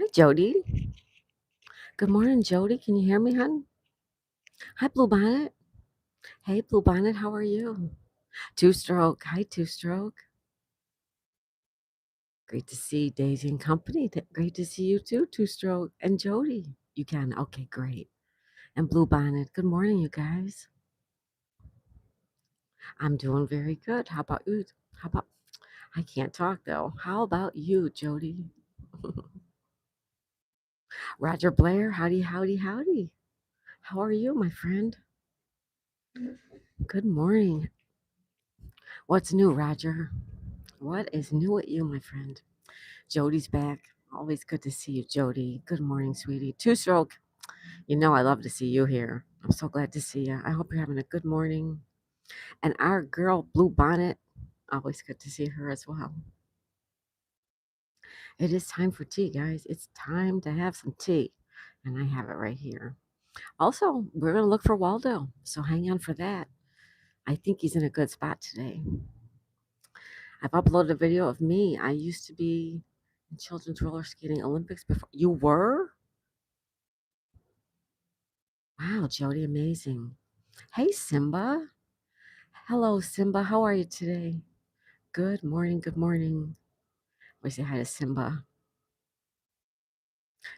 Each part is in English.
Hi, Jody. Good morning, Jody. Can you hear me, hon? Hi, Blue Bonnet. Hey, Blue Bonnet, how are you? Two Stroke. Hi, Two Stroke. Great to see Daisy and company. Great to see you too, Two Stroke. And Jody. You can. Okay, great. And Blue Bonnet. Good morning, you guys. I'm doing very good. How about you? How about I can't talk though. How about you, Jody? Roger Blair, howdy, howdy, howdy. How are you, my friend? Good morning. What's new, Roger? What is new with you, my friend? Jody's back. Always good to see you, Jody. Good morning, sweetie. Two Stroke. You know I love to see you here. I'm so glad to see you. I hope you're having a good morning. And our girl, Blue Bonnet, always good to see her as well. It is time for tea, guys. It's time to have some tea. And I have it right here. Also, we're going to look for Waldo. So hang on for that. I think he's in a good spot today. I've uploaded a video of me. I used to be in Children's Roller Skating Olympics before. You were? Wow, Jody, amazing. Hey, Simba. Hello, Simba. How are you today? Good morning. Good morning. We say hi to Simba.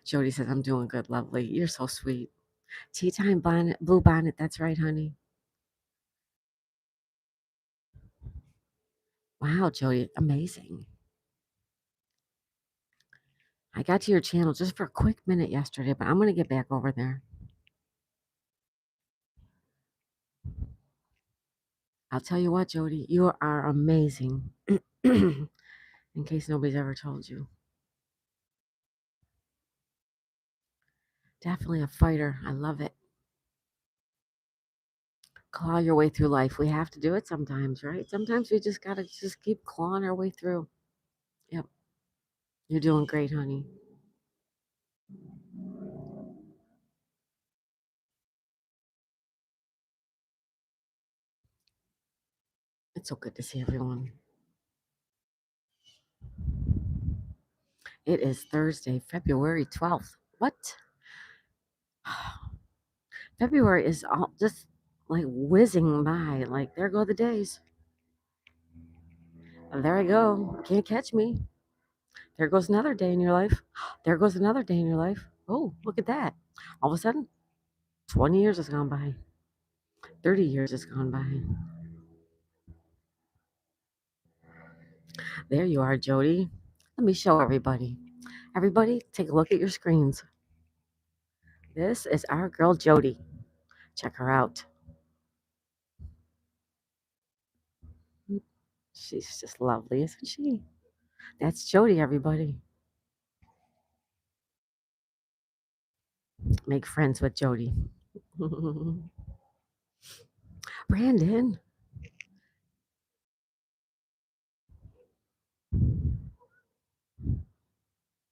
Jody says, I'm doing good, lovely. You're so sweet. Tea time bonnet, Blue Bonnet. That's right, honey. Wow, Jody, amazing. I got to your channel just for a quick minute yesterday, but I'm going to get back over there. I'll tell you what, Jody, you are amazing. In case nobody's ever told you. Definitely a fighter. I love it. Claw your way through life. We have to do it sometimes, right? Sometimes we just got to just keep clawing our way through. Yep. You're doing great, honey. It's so good to see everyone. It is Thursday, February 12th. What? February is all just like whizzing by. Like, there go the days. There I go. Can't catch me. There goes another day in your life. There goes another day in your life. Oh, look at that. All of a sudden, 20 years has gone by. 30 years has gone by. There you are, Jody. Let me show everybody. Everybody, take a look at your screens. This is our girl, Jody. Check her out. She's just lovely, isn't she? That's Jody, everybody. Make friends with Jody. Brandon.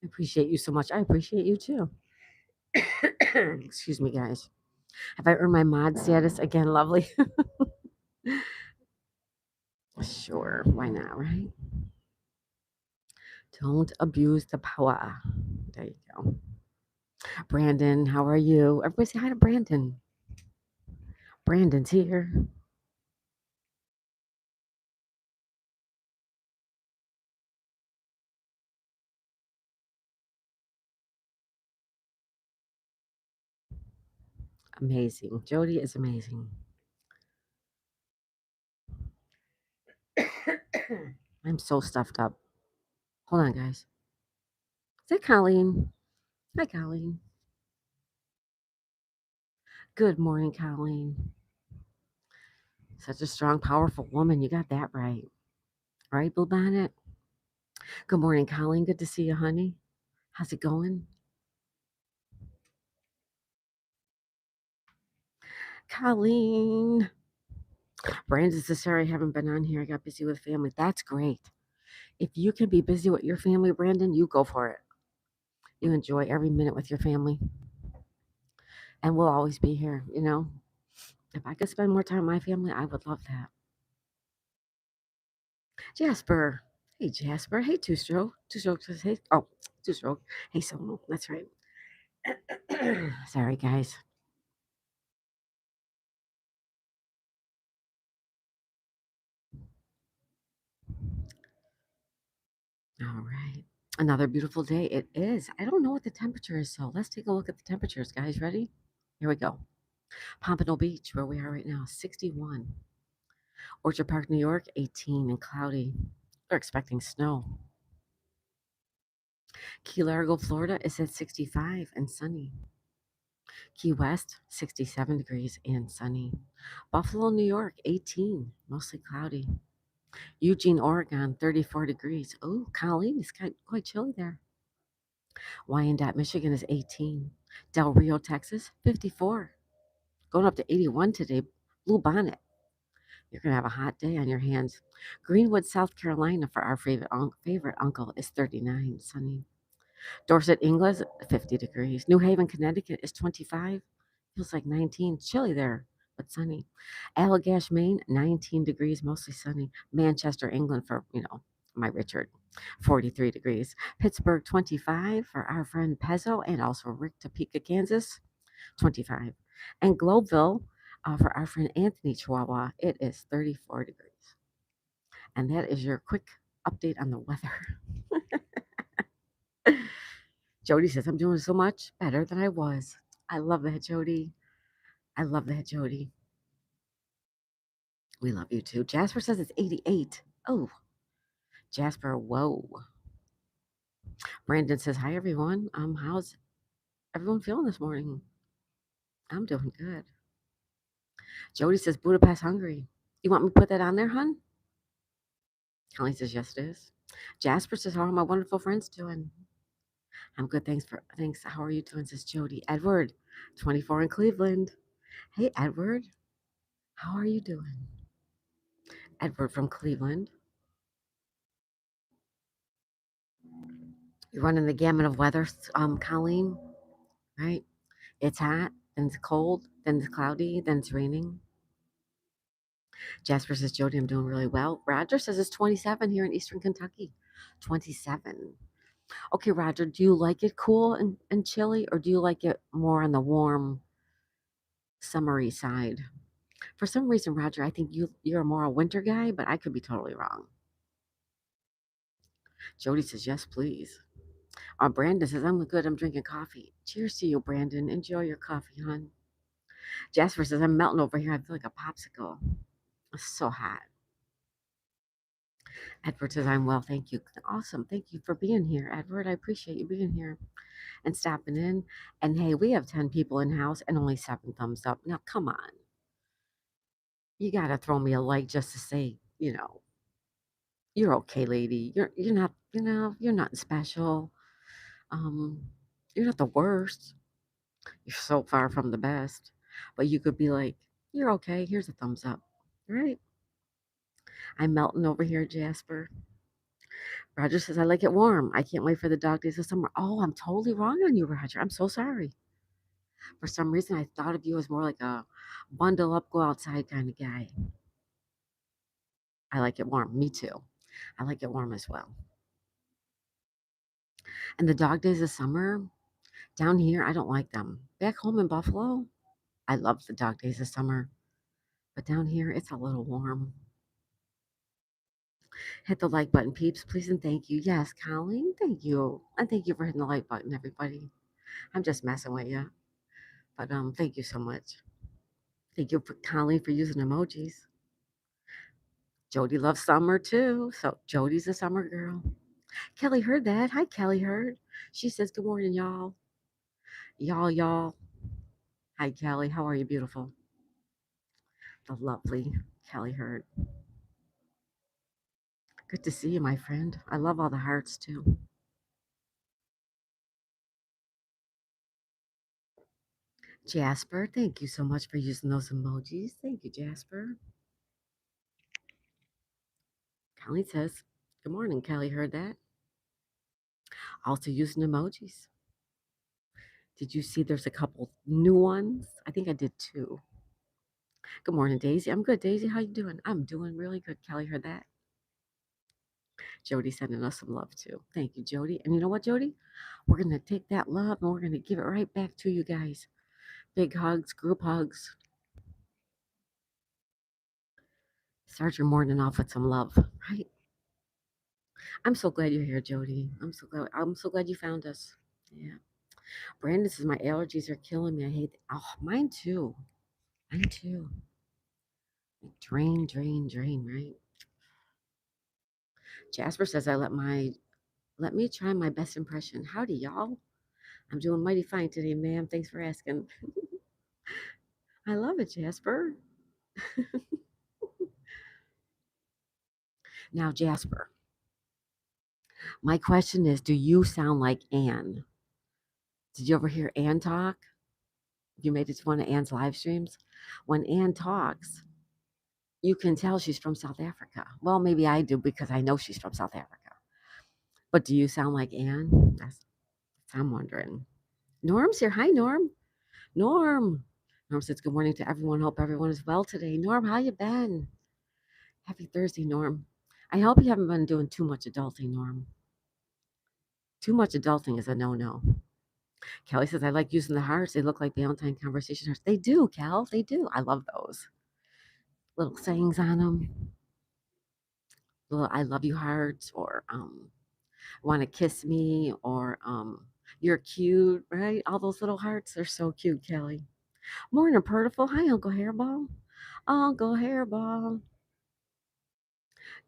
I appreciate you so much. I appreciate you too. Excuse me, guys. Have I earned my mod status again? Lovely. Sure. Why not, right? Don't abuse the power. There you go. Brandon, how are you? Everybody say hi to Brandon. Brandon's here. Amazing. Jody is amazing. I'm so stuffed up. Hold on, guys. Is that Colleen? Hi, Colleen. Good morning, Colleen. Such a strong, powerful woman. You got that right. Right, Blue Bonnet? Good morning, Colleen. Good to see you, honey. How's it going? Colleen. Brandon says, sorry, I haven't been on here. I got busy with family. That's great. If you can be busy with your family, Brandon, you go for it. You enjoy every minute with your family. And we'll always be here, you know. If I could spend more time with my family, I would love that. Jasper. Hey, Jasper. Hey, Two Stroke. Two Stroke says, hey. Oh, Two-stroke. Hey, Solo. That's right. Sorry, guys. All right. Another beautiful day. It is. I don't know what the temperature is, so let's take a look at the temperatures, guys. Ready? Here we go. Pompano Beach, where we are right now, 61. Orchard Park, New York, 18 and cloudy. They're expecting snow. Key Largo, Florida is at 65 and sunny. Key West, 67 degrees and sunny. Buffalo, New York, 18, mostly cloudy. Eugene, Oregon, 34 degrees. Oh, Colleen, it's quite chilly there. Wyandotte, Michigan is 18. Del Rio, Texas, 54. Going up to 81 today. Blue Bonnet. You're going to have a hot day on your hands. Greenwood, South Carolina, for our favorite uncle, is 39, sunny. Dorset, England, 50 degrees. New Haven, Connecticut, is 25. Feels like 19. Chilly there, but sunny. Allagash, Maine, 19 degrees, mostly sunny. Manchester, England, for, my Richard, 43 degrees. Pittsburgh, 25 for our friend Pezzo, and also Rick, Topeka, Kansas, 25. And Globeville, for our friend Anthony, Chihuahua, it is 34 degrees. And that is your quick update on the weather. Jody says, I'm doing so much better than I was. I love that, Jody. I love that, Jody. We love you too. Jasper says it's 88. Oh, Jasper, whoa. Brandon says, hi, everyone. How's everyone feeling this morning? I'm doing good. Jody says, Budapest, Hungary. You want me to put that on there, hun? Kelly says, yes, it is. Jasper says, how are my wonderful friends doing? I'm good, thanks. How are you doing? Says Jody. Edward, 24 in Cleveland. Hey, Edward, how are you doing? Edward from Cleveland. You're running the gamut of weather, Colleen, right? It's hot, then it's cold, then it's cloudy, then it's raining. Jasper says, Jody, I'm doing really well. Roger says it's 27 here in Eastern Kentucky. 27. Okay, Roger, do you like it cool and chilly, or do you like it more on the warm, summery side? For some reason, Roger, I think you're more a winter guy, but I could be totally wrong. Jody says, yes, please. Brandon says, I'm good. I'm drinking coffee. Cheers to you, Brandon. Enjoy your coffee, hon. Jasper says, I'm melting over here. I feel like a popsicle. It's so hot. Edward says, I'm well. Thank you. Awesome. Thank you for being here, Edward. I appreciate you being here and stopping in. And hey, we have 10 people in house and only 7 thumbs up. Now, come on. You got to throw me a like just to say, you're okay, lady. You're not, you're not special. Um, you're not the worst. You're so far from the best. But you could be like, you're okay. Here's a thumbs up. Right? I'm melting over here, Jasper. Roger says, I like it warm. I can't wait for the dog days of summer. Oh, I'm totally wrong on you, Roger. I'm so sorry. For some reason, I thought of you as more like a bundle up, go outside kind of guy. I like it warm. Me too. I like it warm as well. And the dog days of summer, down here, I don't like them. Back home in Buffalo, I love the dog days of summer. But down here, it's a little warm. Hit the like button, peeps, please and thank you. Yes, Colleen, thank you. And thank you for hitting the like button, everybody. I'm just messing with you. But thank you so much. Thank you, Colleen, for using emojis. Jody loves summer too. So Jody's a summer girl. Kelly heard that. Hi, Kelly heard. She says, good morning, y'all. Y'all. Hi, Kelly. How are you, beautiful? The lovely Kelly heard. Good to see you, my friend. I love all the hearts too. Jasper, thank you so much for using those emojis. Thank you, Jasper. Kelly says, good morning, Kelly heard that. Also using emojis. Did you see there's a couple new ones? I think I did 2. Good morning, Daisy. I'm good, Daisy. How you doing? I'm doing really good. Kelly heard that. Jody sending us some love too. Thank you, Jody. And you know what, Jody? We're gonna take that love and we're gonna give it right back to you guys. Big hugs, group hugs. Start your morning off with some love, right? I'm so glad you're here, Jody. I'm so glad you found us. Yeah. Brandon says my allergies are killing me. I hate. Oh, mine too. Mine too. Like drain, drain, drain. Right. Jasper says let me try my best impression. Howdy, y'all. I'm doing mighty fine today, ma'am. Thanks for asking. I love it, Jasper. Now, Jasper, my question is, do you sound like Anne? Did you ever hear Anne talk? You made it to one of Anne's live streams. When Anne talks, you can tell she's from South Africa. Well, maybe I do because I know she's from South Africa. But do you sound like Anne? That's I'm wondering. Norm's here. Hi, Norm. Norm. Norm says good morning to everyone. Hope everyone is well today. Norm, how you been? Happy Thursday, Norm. I hope you haven't been doing too much adulting, Norm. Too much adulting is a no-no. Kelly says I like using the hearts. They look like Valentine conversation hearts. They do, Kel. They do. I love those little sayings on them. Little I love you hearts, or want to kiss me, or you're cute, right? All those little hearts are so cute, Kelly. Morning, Purtiful. Hi, Uncle Hairball. Uncle Hairball.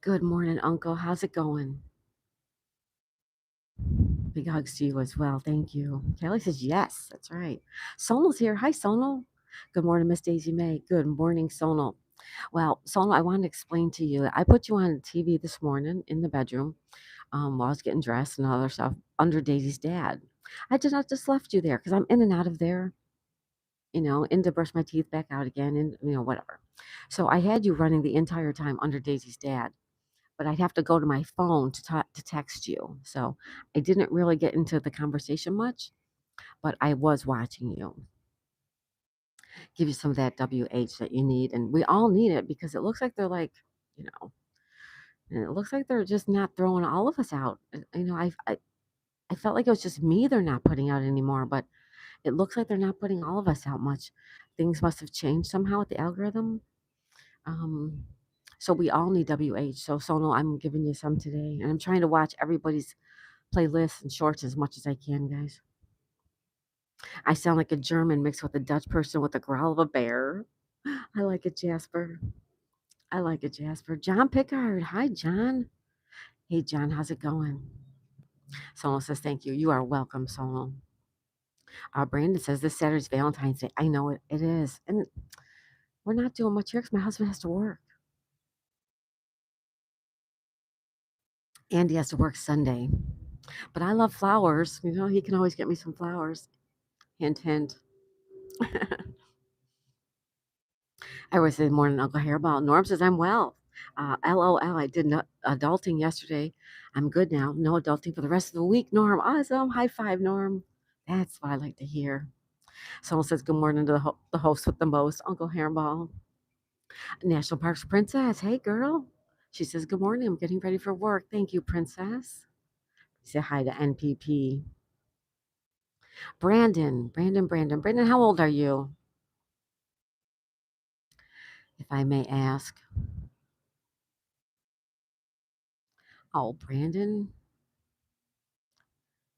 Good morning, Uncle. How's it going? Big hugs to you as well. Thank you. Kelly says yes. That's right. Sonal's here. Hi, Sonal. Good morning, Miss Daisy May. Good morning, Sonal. Well, Sonal, I want to explain to you. I put you on TV this morning in the bedroom while I was getting dressed and other stuff under Daisy's dad. I did not just left you there because I'm in and out of there, in to brush my teeth, back out again, and whatever. So I had you running the entire time under Daisy's dad, but I'd have to go to my phone to text you. So I didn't really get into the conversation much, but I was watching you. Give you some of that WH that you need, and we all need it because it looks like they're like, you know, and it looks like they're just not throwing all of us out. I felt like it was just me they're not putting out anymore, but it looks like they're not putting all of us out much. Things must have changed somehow with the algorithm. Um, so we all need WH. So Sonal, I'm giving you some today, and I'm trying to watch everybody's playlists and shorts as much as I can, guys. I sound like a German mixed with a Dutch person with the growl of a bear. I like it, Jasper. I like it, Jasper. John Pickard. Hi, John. Hey, John, how's it going? Sonal says, thank you. You are welcome, Sonal. Brandon says, this Saturday's Valentine's Day. I know it is. And we're not doing much here because my husband has to work. Andy has to work Sunday. But I love flowers. He can always get me some flowers. Hint, hint. I was in morning Uncle Hairball. Norm says I'm well. LOL. I did not adulting yesterday. I'm good now. No adulting for the rest of the week. Norm, awesome. High five, Norm. That's what I like to hear. Someone says good morning to the host with the most, Uncle Hairball. National Parks Princess. Hey, girl. She says good morning. I'm getting ready for work. Thank you, Princess. Say hi to NPP. Brandon. How old are you, if I may ask? Oh, Brandon.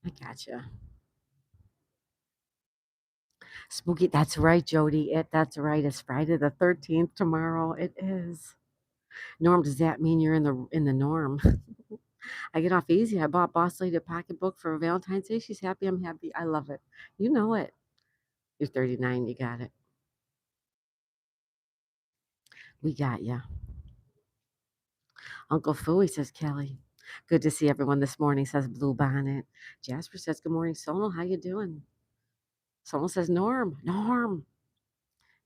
I gotcha. Spooky. That's right, Jody. That's right. It's Friday the 13th tomorrow. It is. Norm, does that mean you're in the norm? I get off easy. I bought Boss Lady a pocketbook for Valentine's Day. She's happy. I'm happy. I love it. You know it. You're 39. You got it. We got you. Uncle Fooey says Kelly. Good to see everyone this morning, says Blue Bonnet. Jasper says good morning, Sonal. How you doing? Sonal says Norm. Norm.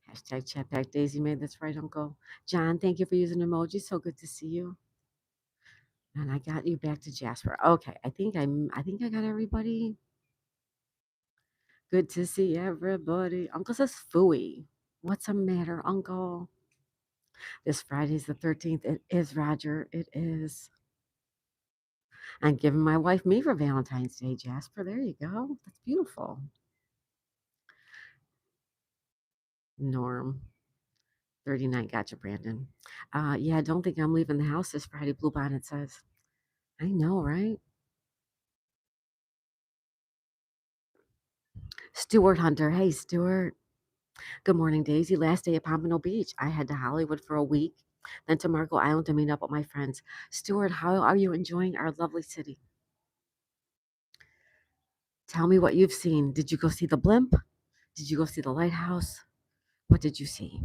Hashtag chat back Daisy made. That's right, Uncle. John, thank you for using emojis. So good to see you. And I got you back to Jasper. Okay, I think I got everybody. Good to see everybody. Uncle says Fooey. What's the matter, Uncle? This Friday's the 13th. It is, Roger. It is. I'm giving my wife me for Valentine's Day, Jasper. There you go. That's beautiful. Norm. 39. Gotcha, Brandon. Yeah, I don't think I'm leaving the house this Friday, Blue Bonnet says. I know, right? Stuart Hunter. Hey, Stuart. Good morning, Daisy. Last day at Pompano Beach. I head to Hollywood for a week, then to Marco Island to meet up with my friends. Stuart, how are you enjoying our lovely city? Tell me what you've seen. Did you go see the blimp? Did you go see the lighthouse? What did you see?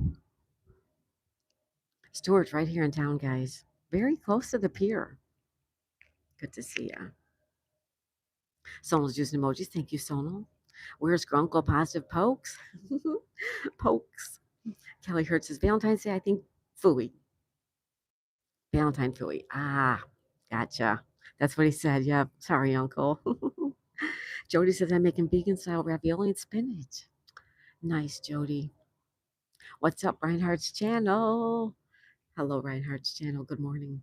Stuart's right here in town, guys. Very close to the pier. Good to see ya. Sonal's using emojis. Thank you, Sonal. Where's Grunkle Positive Pokes? Pokes. Kelly Hertz says Valentine's Day, I think Fooey. Valentine Fooey. Ah, gotcha. That's what he said. Yeah. Sorry, Uncle. Jody says I'm making vegan style ravioli and spinach. Nice, Jody. What's up, Reinhardt's channel? Hello, Reinhardt's channel. Good morning.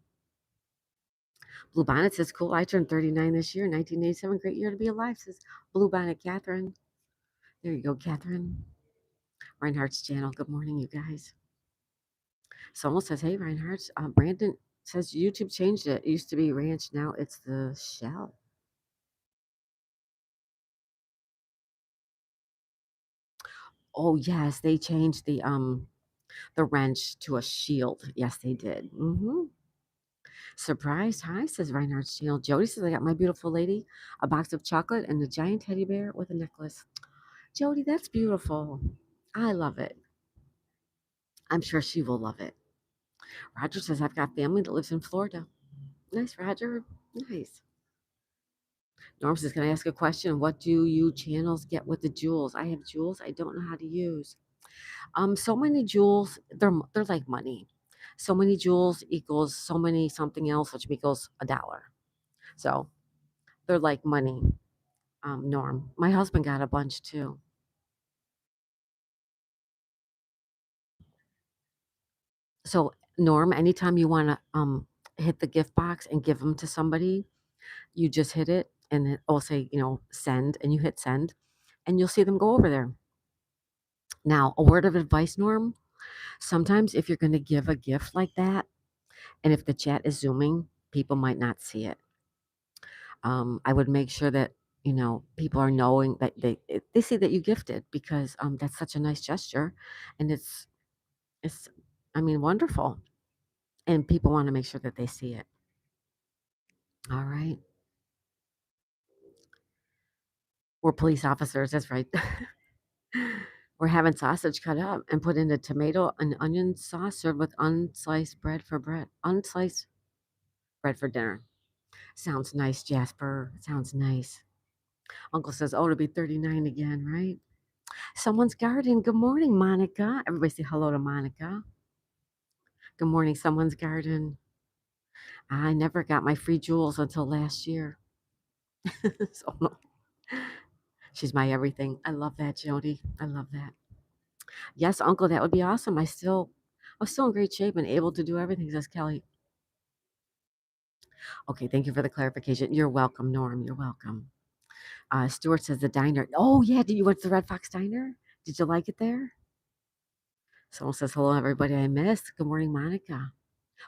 Blue Bonnet says, cool. I turned 39 this year, 1987. Great year to be alive, says Blue Bonnet Catherine. There you go, Catherine. Reinhardt's channel. Good morning, you guys. Someone says, hey, Reinhardt. Brandon says YouTube changed it. It used to be Ranch. Now it's the Shell. Oh, yes. They changed the wrench to a shield. Yes, they did. Surprise. Hi, says Reinhardt's channel. Jody says, I got my beautiful lady a box of chocolate and a giant teddy bear with a necklace. Jody, that's beautiful. I love it. I'm sure she will love it. Roger says, I've got family that lives in Florida. Nice, Roger. Nice. Norm says, can I ask a question? What do you channels get with the jewels? I have jewels I don't know how to use. So many jewels, they're like money. So many jewels equals so many something else, which equals $1. So they're like money. Norm. My husband got a bunch too. So Norm, anytime you want to hit the gift box and give them to somebody, you just hit it and it'll say, send, and you hit send, and you'll see them go over there. Now, a word of advice, Norm. Sometimes if you're going to give a gift like that, and if the chat is zooming, people might not see it. I would make sure that people are knowing that they see that you gifted, because that's such a nice gesture, and it's I mean, wonderful, and people want to make sure that they see it. All right, we're police officers. That's right. We're having sausage cut up and put in a tomato and onion sauce, served with unsliced bread for bread. Unsliced bread for dinner. Sounds nice, Jasper. Sounds nice. Uncle says, oh, to be 39 again, right? Someone's garden. Good morning, Monica. Everybody say hello to Monica. Good morning, someone's garden. I never got my free jewels until last year. So, no. She's my everything. I love that, Jody. I love that. Yes, Uncle, that would be awesome. I was still in great shape and able to do everything, says Kelly. Okay, thank you for the clarification. You're welcome, Norm. You're welcome. Stuart says the diner. Oh, yeah. Did you went to the Red Fox Diner? Did you like it there? Someone says, hello, everybody I missed. Good morning, Monica.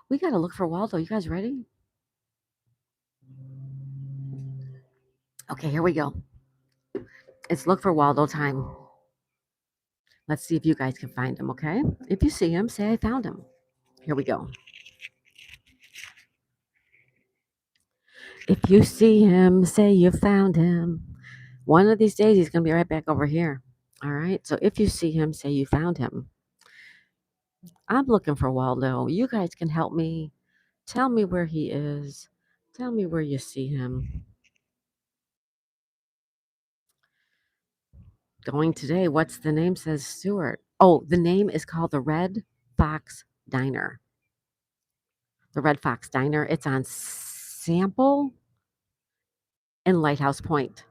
We got to look for Waldo. You guys ready? Okay, here we go. It's look for Waldo time. Let's see if you guys can find him, okay? If you see him, say I found him. Here we go. If you see him, say you found him. One of these days, he's going to be right back over here. All right? So if you see him, say you found him. I'm looking for Waldo. You guys can help me. Tell me where he is. Tell me where you see him. Going today. What's the name? Says Stuart. Oh, the name is called the Red Fox Diner. The Red Fox Diner. It's on Sample and Lighthouse Point.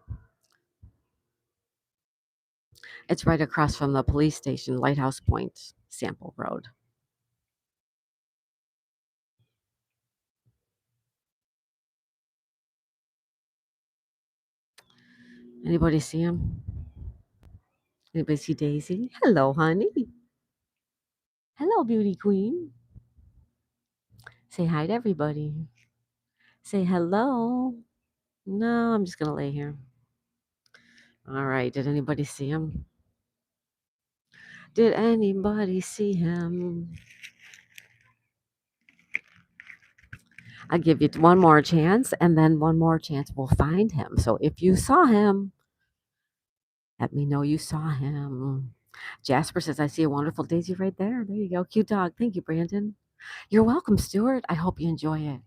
It's right across from the police station, Lighthouse Point, Sample Road. Anybody see him? Anybody see Daisy? Hello, honey. Hello, beauty queen. Say hi to everybody. Say hello. No, I'm just gonna lay here. All right. Did anybody see him? Did anybody see him? I give you one more chance, and then one more chance we'll find him. So if you saw him, let me know you saw him. Jasper says, I see a wonderful Daisy right there. There you go. Cute dog. Thank you, Brandon. You're welcome, Stuart. I hope you enjoy it.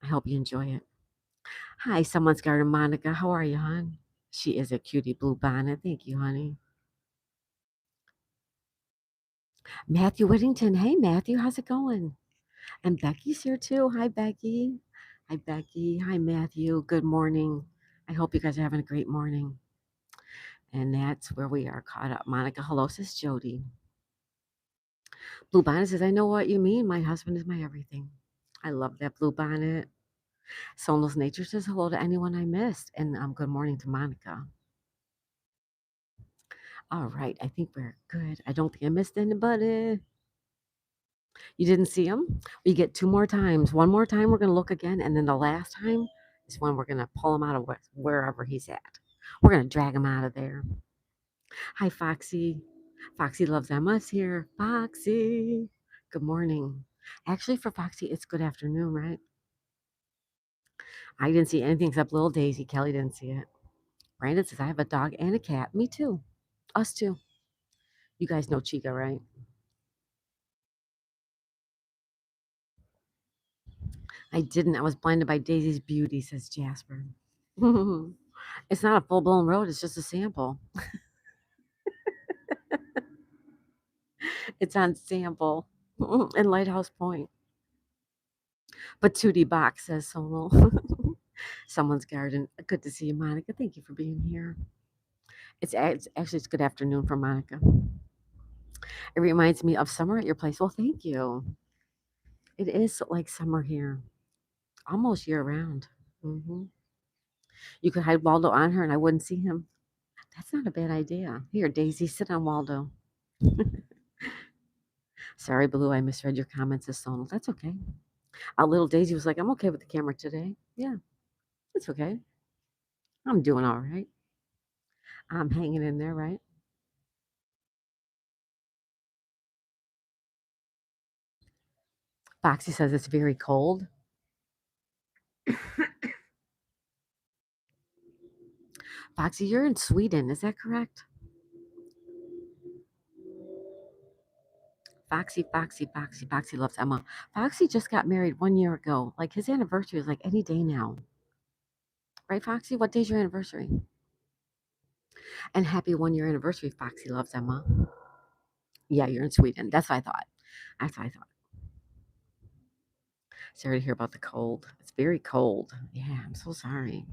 I hope you enjoy it. Hi, someone's garden, Monica. How are you, hon? She is a cutie blue bonnet. Thank you, honey. Matthew Whittington. Hey, Matthew. How's it going? And Becky's here too. Hi, Becky. Hi, Becky. Hi, Matthew. Good morning. I hope you guys are having a great morning. And that's where we are caught up. Monica, hello, says Jody. Blue Bonnet says, I know what you mean. My husband is my everything. I love that Blue Bonnet. Sonal's Nature says hello to anyone I missed. And good morning to Monica. All right. I think we're good. I don't think I missed anybody. You didn't see him? We get two more times. One more time, we're going to look again. And then the last time is when we're going to pull him out of wherever he's at. We're going to drag him out of there. Hi, Foxy. Foxy loves Emma's here. Foxy. Good morning. Actually, for Foxy, it's good afternoon, right? I didn't see anything except little Daisy. Kelly didn't see it. Brandon says, I have a dog and a cat. Me too. Us too. You guys know Chica, right? I didn't. I was blinded by Daisy's beauty, says Jasper. It's not a full blown road, it's just a sample. It's on sample in Lighthouse Point. But Tootie Box says Sonal. Someone's garden. Good to see you, Monica. Thank you for being here. It's good afternoon for Monica. It reminds me of summer at your place. Well, thank you. It is like summer here, almost year round. You could hide Waldo on her, and I wouldn't see him. That's not a bad idea. Here, Daisy, sit on Waldo. Sorry, Blue, I misread your comments as Sonal. That's okay. Little Daisy was like, I'm okay with the camera today. Yeah, it's okay. I'm doing all right. I'm hanging in there, right? Foxy says it's very cold. Foxy, you're in Sweden. Is that correct? Foxy loves Emma. Foxy just got married 1 year ago. Like his anniversary is like any day now. Right, Foxy? What day's your anniversary? And happy 1 year anniversary, Foxy loves Emma. Yeah, you're in Sweden. That's what I thought. That's what I thought. Sorry to hear about the cold. It's very cold. Yeah, I'm so sorry.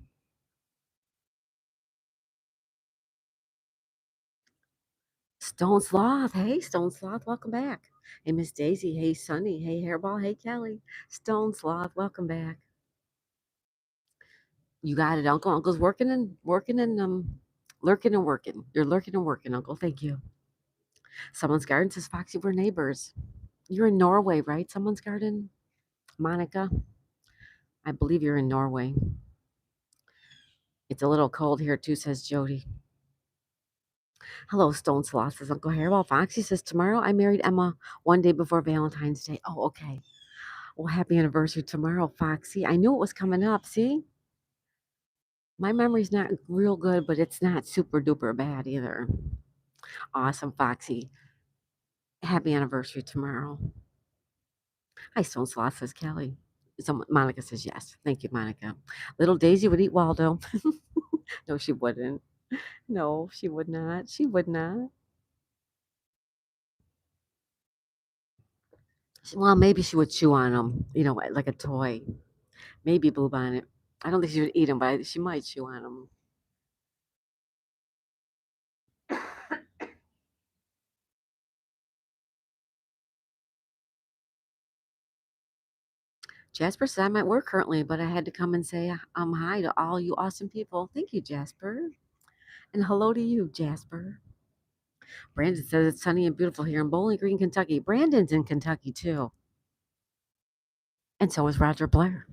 Stone Sloth. Hey, Stone Sloth, welcome back. Hey, Miss Daisy. Hey, Sunny. Hey, Hairball. Hey, Kelly. Stone Sloth, welcome back. You got it, Uncle. Uncle's working and lurking and working. You're lurking and working, Uncle. Thank you. Someone's garden says, Foxy, we're neighbors. You're in Norway, right? Someone's garden? Monica? I believe you're in Norway. It's a little cold here too, says Jody. Hello, Stone Sloth, says Uncle Hairball. Foxy says, tomorrow I married Emma 1 day before Valentine's Day. Oh, okay. Well, happy anniversary tomorrow, Foxy. I knew it was coming up. See? My memory's not real good, but it's not super duper bad either. Awesome, Foxy. Happy anniversary tomorrow. Hi, Stone Sloth, says Kelly. Monica says yes. Thank you, Monica. Little Daisy would eat Waldo. No, she wouldn't. No, she would not. She would not. Well, maybe she would chew on them, like a toy. Maybe Bluebonnet. I don't think she would eat them, but she might chew on them. Jasper said I'm at work currently, but I had to come and say hi to all you awesome people. Thank you, Jasper. And hello to you, Jasper. Brandon says it's sunny and beautiful here in Bowling Green, Kentucky. Brandon's in Kentucky too. And so is Roger Blair.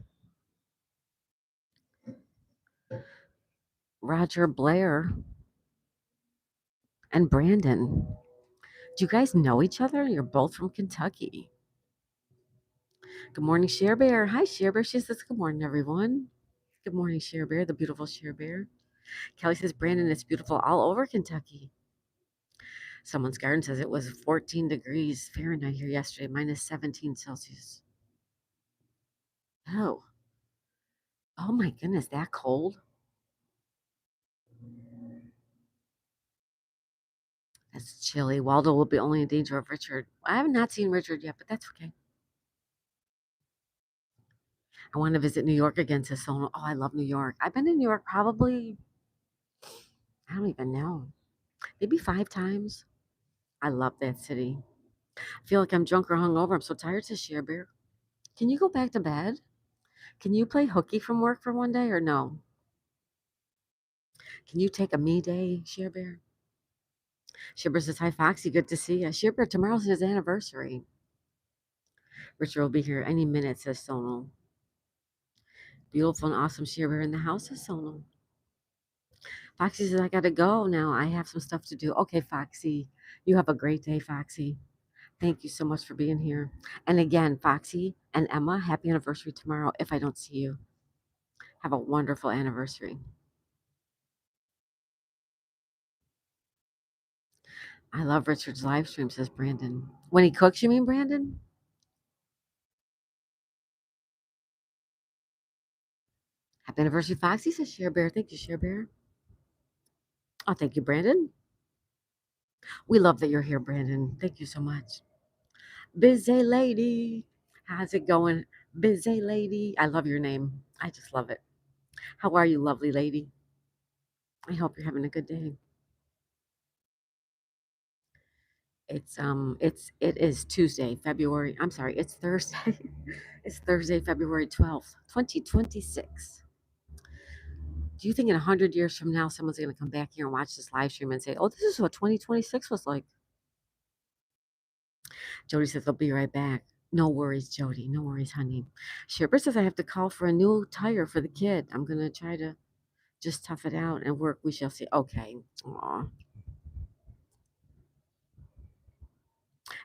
Roger Blair and Brandon. Do you guys know each other? You're both from Kentucky. Good morning, Share Bear. Hi, Share Bear. She says, good morning, everyone. Good morning, Share Bear, the beautiful Share Bear. Kelly says, Brandon, it's beautiful all over Kentucky. Someone's garden says it was 14 degrees Fahrenheit here yesterday, minus 17 Celsius. Oh, oh my goodness, that cold? That's chilly. Waldo will be only in danger of Richard. I have not seen Richard yet, but that's okay. I want to visit New York again, says Sono. Oh, I love New York. I've been to New York probably, I don't even know, maybe 5 times. I love that city. I feel like I'm drunk or hungover. I'm so tired, says Share Bear. Can you go back to bed? Can you play hooky from work for one day or no? Can you take a me day, Share Bear? Share Bear says, hi, Foxy. Good to see you. Share Bear, tomorrow's his anniversary. Richard will be here any minute, says Sonal. Beautiful and awesome Share Bear in the house, says Sonal. Foxy says, I got to go now. I have some stuff to do. Okay, Foxy. You have a great day, Foxy. Thank you so much for being here. And again, Foxy and Emma, happy anniversary tomorrow if I don't see you. Have a wonderful anniversary. I love Richard's live stream, says Brandon. When he cooks, you mean, Brandon? Happy anniversary, Foxy, says Share Bear. Thank you, Share Bear. Oh, thank you, Brandon. We love that you're here, Brandon. Thank you so much. Busy lady. How's it going? Busy lady. I love your name. I just love it. How are you, lovely lady? I hope you're having a good day. It is Tuesday, February. I'm sorry, it's Thursday. It's Thursday, February 12th, 2026. Do you think in 100 years from now someone's going to come back here and watch this live stream and say, "Oh, this is what 2026 was like"? Jody says, "I'll be right back." No worries, Jody. No worries, honey. Shipper says I have to call for a new tire for the kid. I'm gonna try to just tough it out and work. We shall see. Okay. Aw.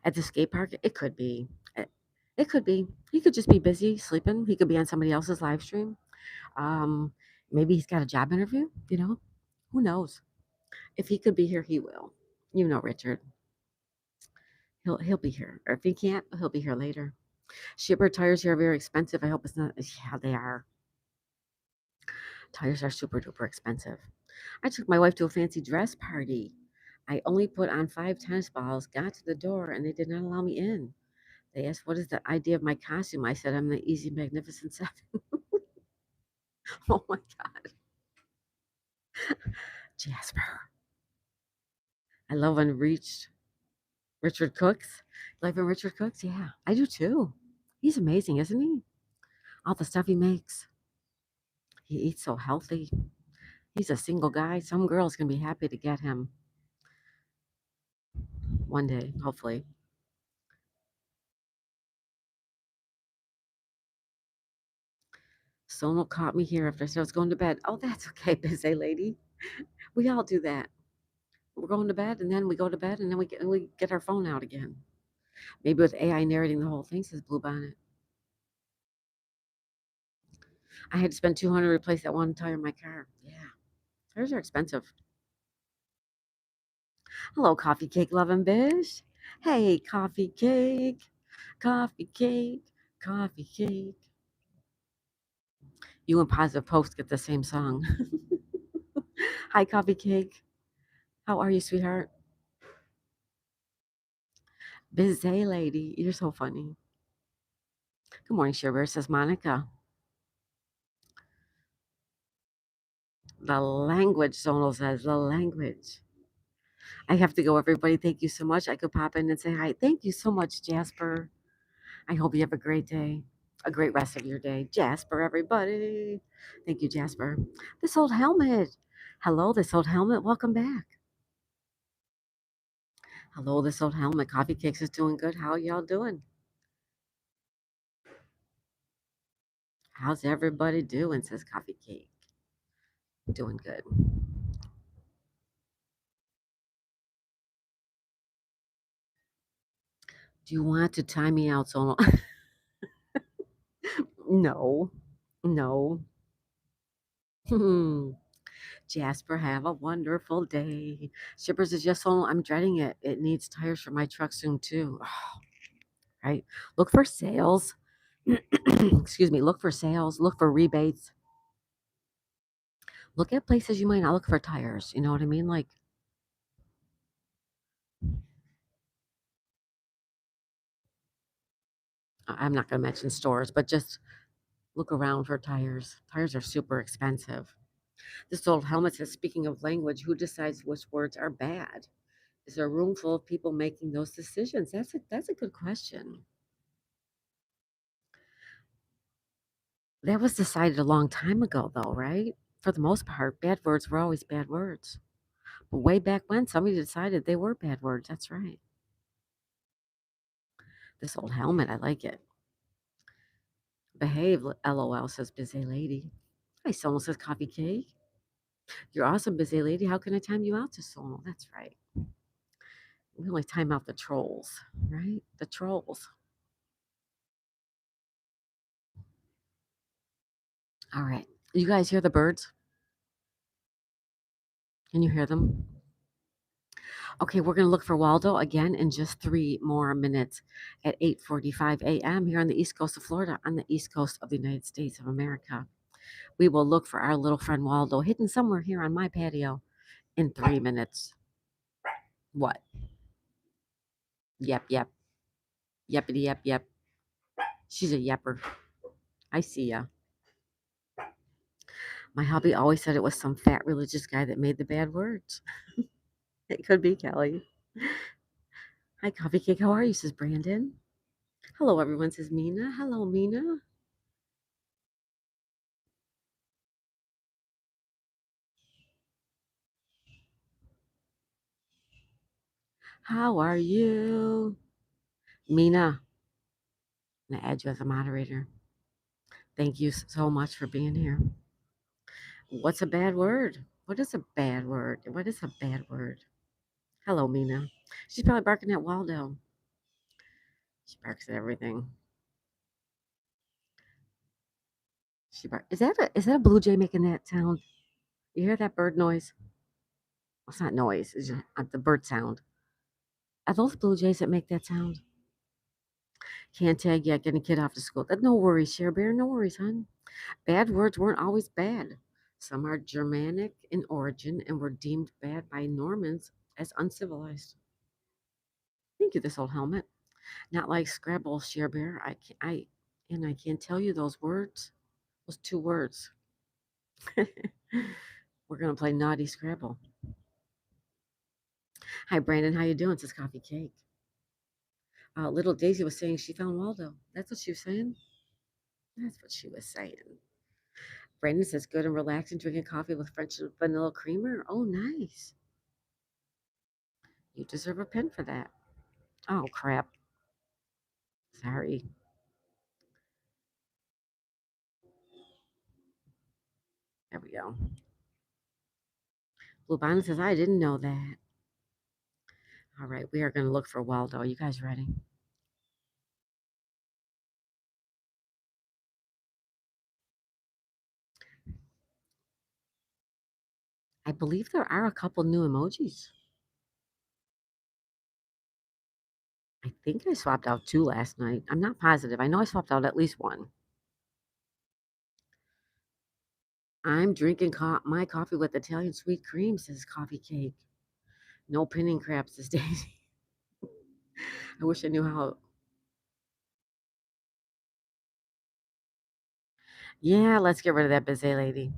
At the skate park, it could be. It could be. He could just be busy sleeping. He could be on somebody else's live stream. Um, maybe he's got a job interview. Who knows? If he could be here, he will. Richard. He'll be here. Or if he can't, he'll be here later. Shipper tires here are very expensive. I hope it's not. Yeah, they are. Tires are super duper expensive. I took my wife to a fancy dress party. I only put on 5 tennis balls, got to the door, and they did not allow me in. They asked, what is the idea of my costume? I said, I'm the easy, magnificent seven. Oh my God. Jasper. I love when Richard cooks. Like when Richard cooks? Yeah, I do too. He's amazing, isn't he? All the stuff he makes. He eats so healthy. He's a single guy. Some girl's going to be happy to get him one day, hopefully. Sonal caught me here after I was going to bed. Oh, that's okay, busy lady. We all do that. We're going to bed, and then we go to bed, and then we get our phone out again. Maybe with AI narrating the whole thing, says Blue Bonnet. I had to spend 200 to replace that one tire in my car. Yeah, tires are expensive. Hello, coffee cake loving bish. Hey, coffee cake, coffee cake, coffee cake. You and Positive Post get the same song. Hi, coffee cake. How are you, sweetheart? Busy lady. You're so funny. Good morning, Sugar, says Monica. The language, Zonal says, the language. I have to go, everybody. Thank you so much. I could pop in and say hi. Thank you so much, Jasper. I hope you have a great day, a great rest of your day. Jasper, everybody. Thank you, Jasper. This old helmet. Hello, this old helmet. Welcome back. Hello, this old helmet. Coffee Cakes is doing good. How y'all doing? How's everybody doing? Says Coffee Cake. Doing good. Do you want to time me out, Sonal? No. No. Jasper, have a wonderful day. Shippers is just Sonal. I'm dreading it. It needs tires for my truck soon, too. Right? Look for sales. Excuse me. Look for sales. Look for rebates. Look at places you might not look for tires. You know what I mean? Like, I'm not going to mention stores, but just look around for tires. Tires are super expensive. This old helmet says, speaking of language, who decides which words are bad? Is there a room full of people making those decisions? That's a good question. That was decided a long time ago, though, right? For the most part, bad words were always bad words. But way back when, somebody decided they were bad words. That's right. This old helmet, I like it. Behave, LOL, says busy lady. Hi, Sonal, says coffee cake. You're awesome, busy lady. How can I time you out to Sonal? That's right. We only time out the trolls, right? The trolls. All right. You guys hear the birds? Can you hear them? Okay, we're going to look for Waldo again in just 3 more minutes at 8:45 a.m. here on the east coast of Florida, on the east coast of the United States of America. We will look for our little friend Waldo hidden somewhere here on my patio in 3 minutes. What? Yep, yep. Yepity, yep, yep. She's a yepper. I see ya. My hubby always said it was some fat religious guy that made the bad words. It could be Kelly. Hi, Coffee Cake. How are you? Says Brandon. Hello, everyone. Says Mina. Hello, Mina. How are you? Mina. I'm going to add you as a moderator. Thank you so much for being here. What's a bad word? What is a bad word? What is a bad word? Hello, Mina. She's probably barking at Waldo. She barks at everything. Is that a blue jay making that sound? You hear that bird noise? Well, it's not noise. It's just the bird sound. Are those blue jays that make that sound? Can't tag yet. Getting a kid off to school. No worries, Share Bear. No worries, hon. Bad words weren't always bad. Some are Germanic in origin and were deemed bad by Normans as uncivilized. Thank you, this old helmet. Not like Scrabble, Share Bear. I can't tell you those words. Those 2 words. We're gonna play naughty Scrabble. Hi, Brandon. How you doing? Says Coffee Cake. Little Daisy was saying she found Waldo. That's what she was saying. That's what she was saying. Brandon says good and relaxing, drinking coffee with French vanilla creamer. Oh, nice. You deserve a pin for that. Oh, crap. Sorry. There we go. Blue Bonnet says, I didn't know that. All right, we are going to look for Waldo. You guys ready? I believe there are a couple new emojis. I think I swapped out 2 last night. I'm not positive. I know I swapped out at least 1. I'm drinking my coffee with Italian sweet cream, says Coffee Cake. No pinning crap, says Daisy. I wish I knew how. Yeah, let's get rid of that busy lady.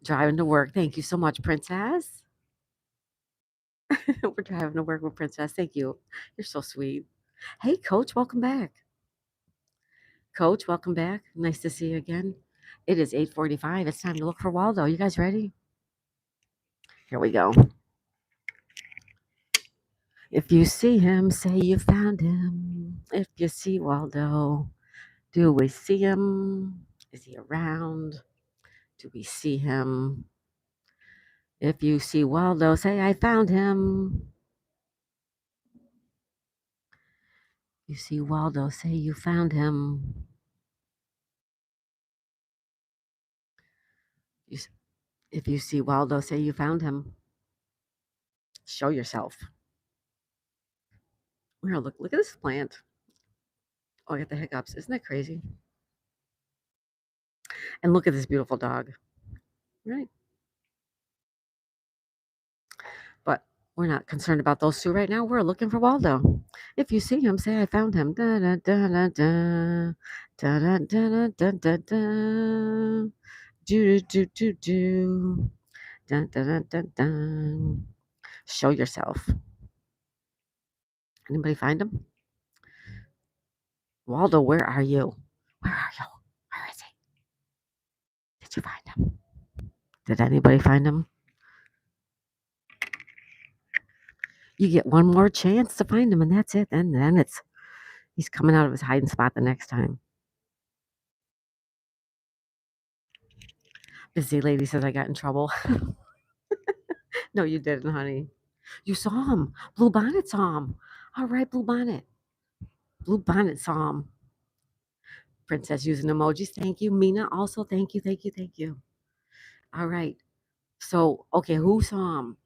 Driving to work. Thank you so much, Princess. We're driving to work with Princess. Thank you. You're so sweet. Hey, Coach, welcome back. Coach, welcome back. Nice to see you again. It is 8:45. It's time to look for Waldo. You guys ready? Here we go. If you see him, say you found him. If you see Waldo, do we see him? Is he around? Do we see him? If you see Waldo, say I found him. You see Waldo, say you found him. You, if you see Waldo, say you found him. Show yourself. Here, look at this plant. Oh, I got the hiccups. Isn't that crazy? And look at this beautiful dog. Right. But we're not concerned about those two right now. We're looking for Waldo. If you see him, say I found him. Da da da da da da da da da da da. Do do do do. Dun, dun, dun, dun, dun. Show yourself. Anybody find him? Waldo, where are you? Where are you? Where is he? Did you find him? Did anybody find him? You get one more chance to find him, and that's it. And then he's coming out of his hiding spot the next time. Busy lady says I got in trouble. No, you didn't, honey. You saw him. Blue Bonnet saw him. All right, Blue Bonnet. Blue Bonnet saw him. Princess using emojis. Thank you. Mina also. Thank you. Thank you. Thank you. All right. So, okay, who saw him?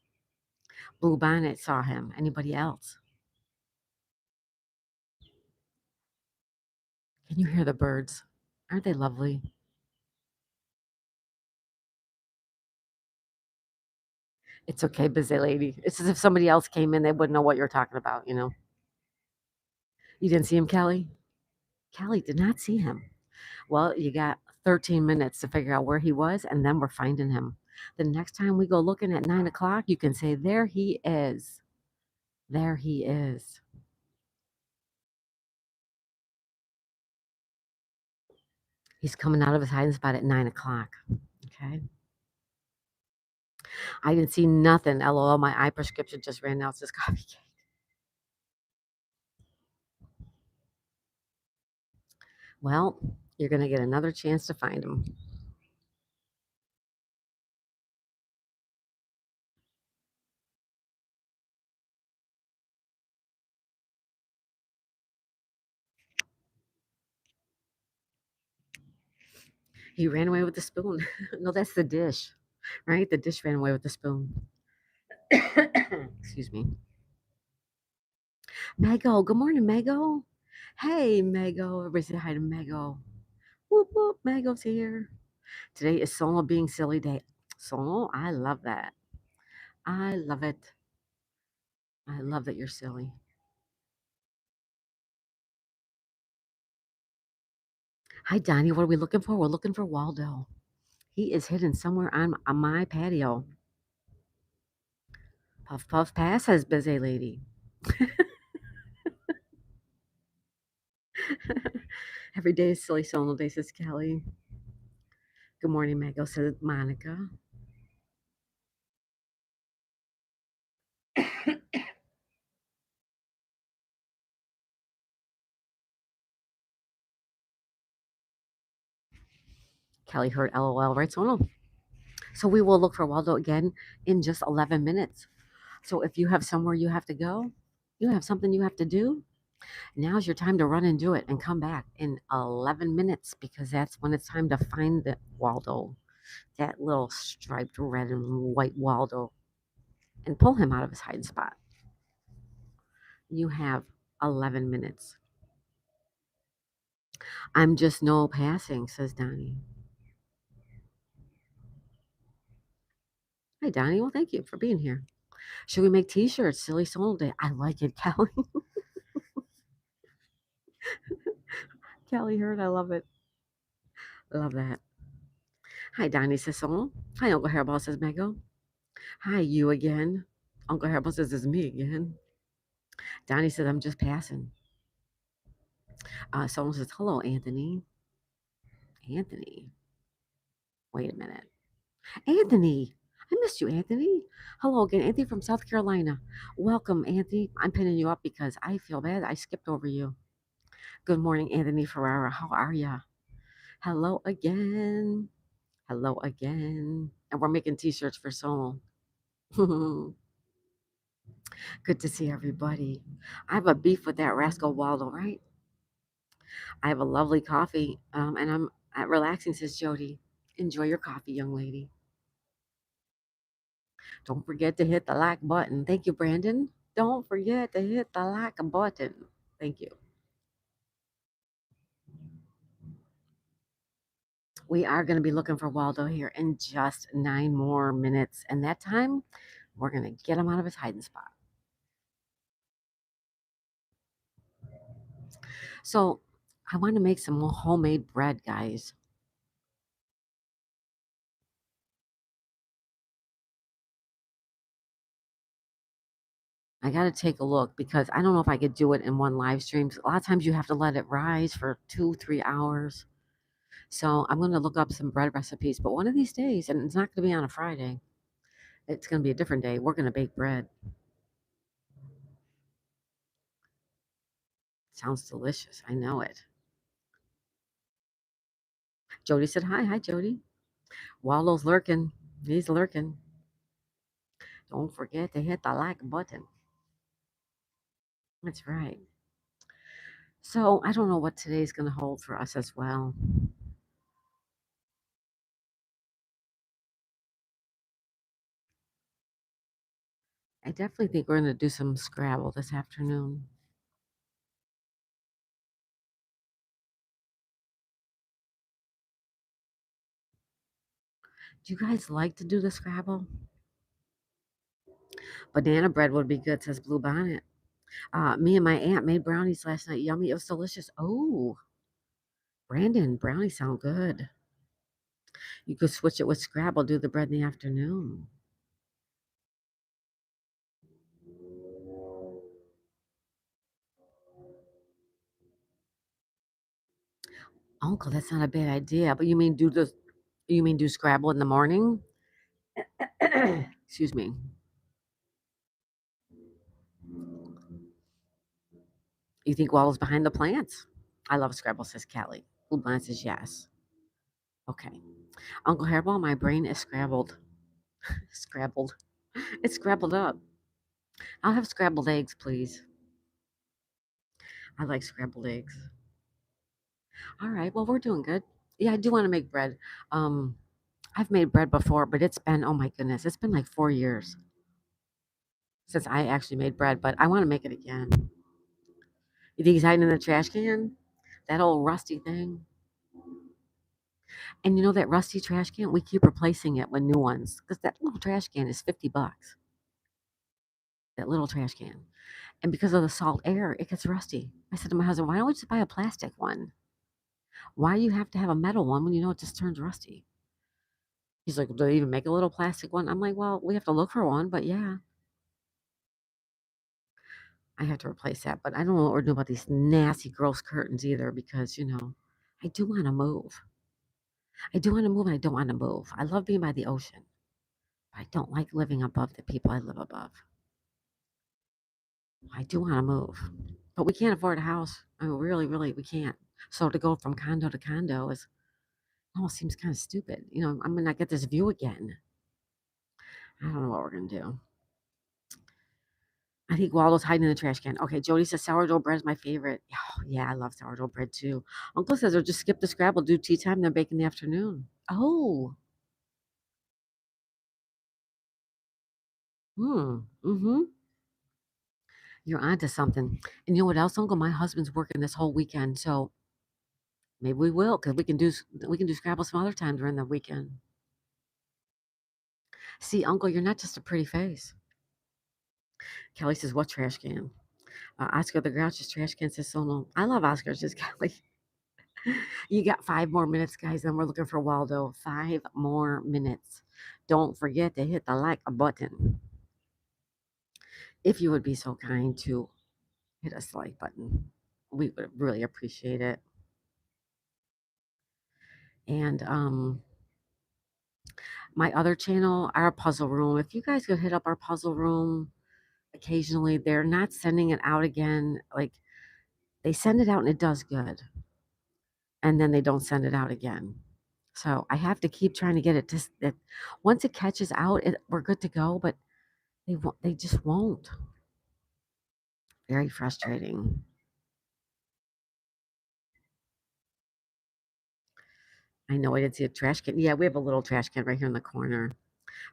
Blue Bonnet saw him. Anybody else? Can you hear the birds? Aren't they lovely? It's okay, busy lady. It's as if somebody else came in, they wouldn't know what you're talking about, you know? You didn't see him, Kelly? Kelly did not see him. Well, you got 13 minutes to figure out where he was, and then we're finding him. The next time we go looking at 9 o'clock, you can say, there he is. There he is. He's coming out of his hiding spot at 9 o'clock. Okay. I didn't see nothing. LOL, my eye prescription just ran out. It says coffee cake. Well, you're going to get another chance to find him. He ran away with the spoon. No, that's the dish, right? The dish ran away with the spoon. Excuse me. Mago, good morning, Mago. Hey, Mago. Everybody say hi to Mago. Whoop, whoop, Mago's here. Today is Solo Being Silly Day. Solo, I love that. I love it. I love that you're silly. Hi, Donnie. What are we looking for? We're looking for Waldo. He is hidden somewhere on my patio. Puff, puff, pass, says busy lady. Every day is silly solo day, says Kelly. Good morning, Mago, says Monica. Kelly heard LOL, right, Solo? So we will look for Waldo again in just 11 minutes. So if you have somewhere you have to go, you have something you have to do, now's your time to run and do it and come back in 11 minutes because that's when it's time to find the Waldo, that little striped red and white Waldo, and pull him out of his hiding spot. You have 11 minutes. I'm just no passing, says Donnie. Hi, Donnie. Well, thank you for being here. Should we make t-shirts? Silly Soul Day. I like it, Kelly. Kelly heard. I love it. Love that. Hi, Donnie says Soul. Hi, Uncle Hairball says Mago. Hi, you again. Uncle Hairball says it's me again. Donnie says I'm just passing. Someone says, hello, Anthony. Anthony. Wait a minute. Anthony. I missed you, Anthony. Hello again, Anthony from South Carolina. Welcome, Anthony. I'm pinning you up because I feel bad. I skipped over you. Good morning, Anthony Ferrara. How are ya? Hello again. Hello again. And we're making t-shirts for Soul. Good to see everybody. I have a beef with that rascal Waldo, right? I have a lovely coffee, and I'm at relaxing, says Jody. Enjoy your coffee, young lady. Don't forget to hit the like button. Thank you, Brandon. Don't forget to hit the like button. Thank you. We are going to be looking for Waldo here in just 9 more minutes. And that time, we're going to get him out of his hiding spot. So, I want to make some homemade bread, guys. I got to take a look because I don't know if I could do it in one live stream. A lot of times you have to let it rise for 2, 3 hours. So I'm going to look up some bread recipes. But one of these days, and it's not going to be on a Friday, it's going to be a different day. We're going to bake bread. Sounds delicious. I know it. Jody said hi. Hi, Jody. Wallo's lurking. He's lurking. Don't forget to hit the like button. That's right. So I don't know what today's going to hold for us as well. I definitely think we're going to do some Scrabble this afternoon. Do you guys like to do the Scrabble? Banana bread would be good, says Blue Bonnet. Me and my aunt made brownies last night. Yummy. It was delicious. Oh, Brandon, brownies sound good. You could switch it with Scrabble, do the bread in the afternoon. Uncle, that's not a bad idea. But you mean do Scrabble in the morning? Excuse me. You think Wall's behind the plants? I love Scrabble, says Kelly. Blue Blind says yes. Okay. Uncle Hairball, my brain is scrabbled. Scrabbled. It's scrabbled up. I'll have scrambled eggs, please. I like scrambled eggs. All right. Well, we're doing good. Yeah, I do want to make bread. Um, I've made bread before, but it's been, oh my goodness, it's been like 4 years since I actually made bread, but I want to make it again. You think he's hiding in the trash can? That old rusty thing. And you know that rusty trash can? We keep replacing it with new ones because that little trash can is $50. That little trash can. And because of the salt air, it gets rusty. I said to my husband, why don't we just buy a plastic one? Why you have to have a metal one when you know it just turns rusty? He's like, do they even make a little plastic one? I'm like, well, we have to look for one, but yeah, I have to replace that. But I don't know what we're doing about these nasty, gross curtains either because, I do want to move. I do want to move and I don't want to move. I love being by the ocean. But I don't like living above the people I live above. I do want to move, but we can't afford a house. I mean, really, really, we can't. So to go from condo to condo is almost seems kind of stupid. I'm gonna not get this view again. I don't know what we're gonna do. I think Waldo's hiding in the trash can. Okay, Jody says sourdough bread is my favorite. Oh, yeah, I love sourdough bread too. Uncle says, or just skip the Scrabble, do tea time, then bake in the afternoon. Oh, mm-hmm. You're onto something. And you know what else, Uncle? My husband's working this whole weekend, so maybe we will, because we can do Scrabble some other time during the weekend. See, Uncle, you're not just a pretty face. Kelly says, what trash can? Oscar the Grouch's trash can says, so no. I love Oscar, says Kelly. You got 5 more minutes, guys, and we're looking for Waldo. 5 more minutes. Don't forget to hit the like button. If you would be so kind to hit us like button. we would really appreciate it. And my other channel, our puzzle room. If you guys could hit up our puzzle room occasionally, they're not sending it out again. Like they send it out and it does good, and then they don't send it out again. So I have to keep trying to get it to that. Once it catches out, we're good to go. But they won't. They just won't. Very frustrating. I know I didn't see a trash can. Yeah, we have a little trash can right here in the corner.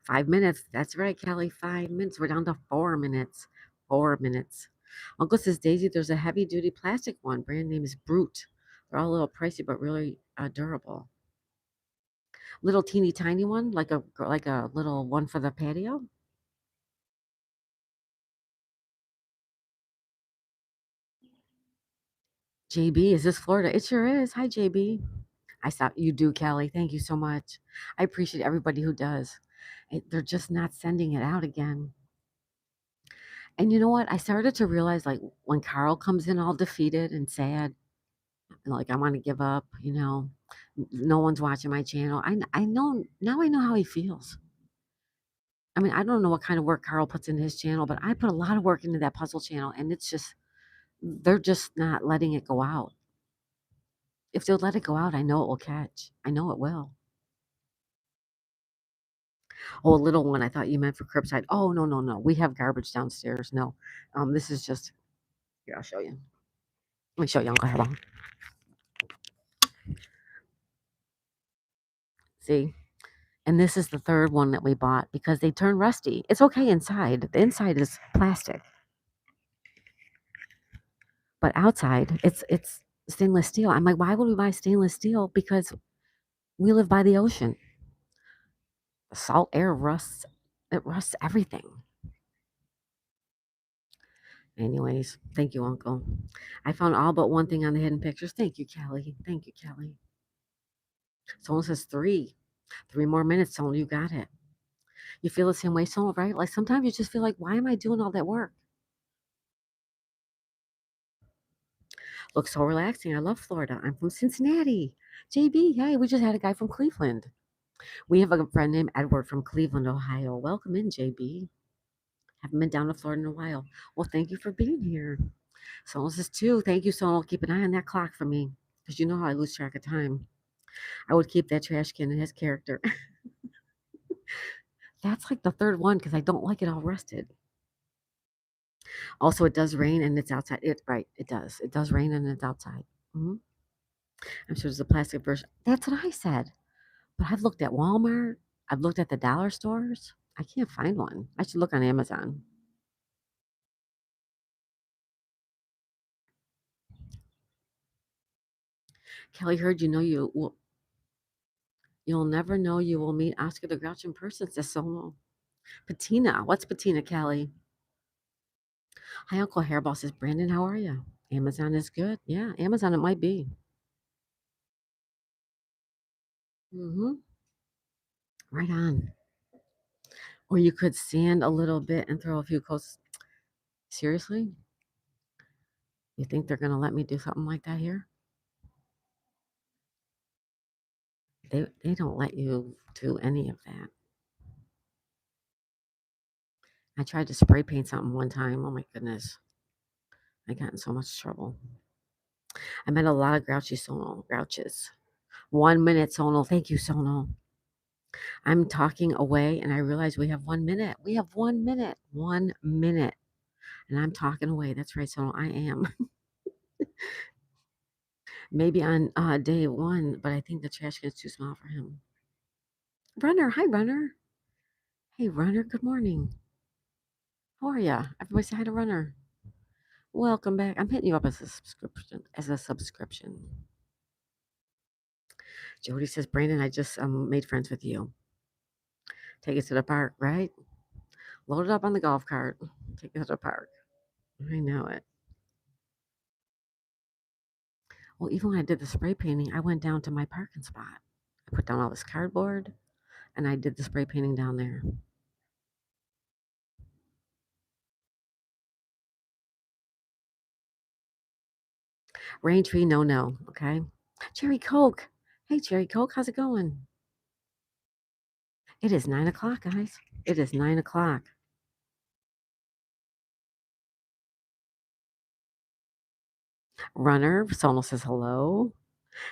5 minutes. That's right, Kelly. 5 minutes. We're down to 4 minutes. 4 minutes. Uncle says, Daisy, there's a heavy duty plastic one. Brand name is Brute. They're all a little pricey, but really durable. Little teeny tiny one, like a little one for the patio. JB, is this Florida? It sure is. Hi, JB. I saw you do, Kelly. Thank you so much. I appreciate everybody who does. They're just not sending it out again. And you know what? I started to realize, like, when Carl comes in all defeated and sad, and like, I want to give up, no one's watching my channel. I know, now I know how he feels. I mean, I don't know what kind of work Carl puts into his channel, but I put a lot of work into that puzzle channel, and it's just, they're just not letting it go out. If they'll let it go out, I know it will catch. I know it will. Oh, a little one. I thought you meant for curbside. Oh, no, no, no. We have garbage downstairs. No, this is just here. I'll show you. Let me show you, Uncle Herbal. See, and this is the third one that we bought because they turn rusty. It's okay inside. The inside is plastic, but outside it's stainless steel. I'm like, why would we buy stainless steel? Because we live by the ocean. The salt air rusts. It rusts everything. Anyways, thank you, Uncle. I found all but one thing on the hidden pictures. Thank you, Kelly. Thank you, Kelly. Someone says three more minutes. Someone, you got it. You feel the same way, someone, right? Like sometimes you just feel like, why am I doing all that work? Looks so relaxing. I love Florida. I'm from Cincinnati. JB, hey, we just had a guy from Cleveland. We have a friend named Edward from Cleveland, Ohio. Welcome in, JB. Haven't been down to Florida in a while. Well, thank you for being here. Someone says too. Thank you, Sonal. Keep an eye on that clock for me, because you know how I lose track of time. I would keep that trash can in his character. That's like the third one because I don't like it all rusted. Also, it does rain and it's outside. Right, it does. It does rain and it's outside. hmm I'm sure there's a plastic version. That's what I said. But I've looked at Walmart. I've looked at the dollar stores. I can't find one. I should look on Amazon. Kelly heard you'll never know you will meet Oscar the Grouch in person. Says Solo. Patina. What's patina, Kelly? Hi, Uncle Hairball says, Brandon, how are you? Amazon is good. Yeah, Amazon it might be. Mm-hmm. Right on. Or you could sand a little bit and throw a few coats. Seriously? You think they're gonna let me do something like that here? They don't let you do any of that. I tried to spray paint something one time. Oh my goodness. I got in so much trouble. I met a lot of grouches. 1 minute, Sonal. Thank you, Sonal. I'm talking away and I realize we have 1 minute. We have 1 minute. 1 minute. And I'm talking away. That's right, Sonal. I am. Maybe on day one, but I think the trash can is too small for him. Runner. Hi, Runner. Hey, Runner. Good morning. How are ya? Everybody say hi to Runner. Welcome back. I'm hitting you up as a subscription. Jody says, Brandon, I just made friends with you. Take it to the park, right? Load it up on the golf cart. Take it to the park. I know it. Well, even when I did the spray painting, I went down to my parking spot. I put down all this cardboard and I did the spray painting down there. Rain tree, no, no. Okay. Cherry Coke. Hey, Cherry Coke, how's it going? It is 9 o'clock, guys. It is 9 o'clock. Runner, Sonal says hello.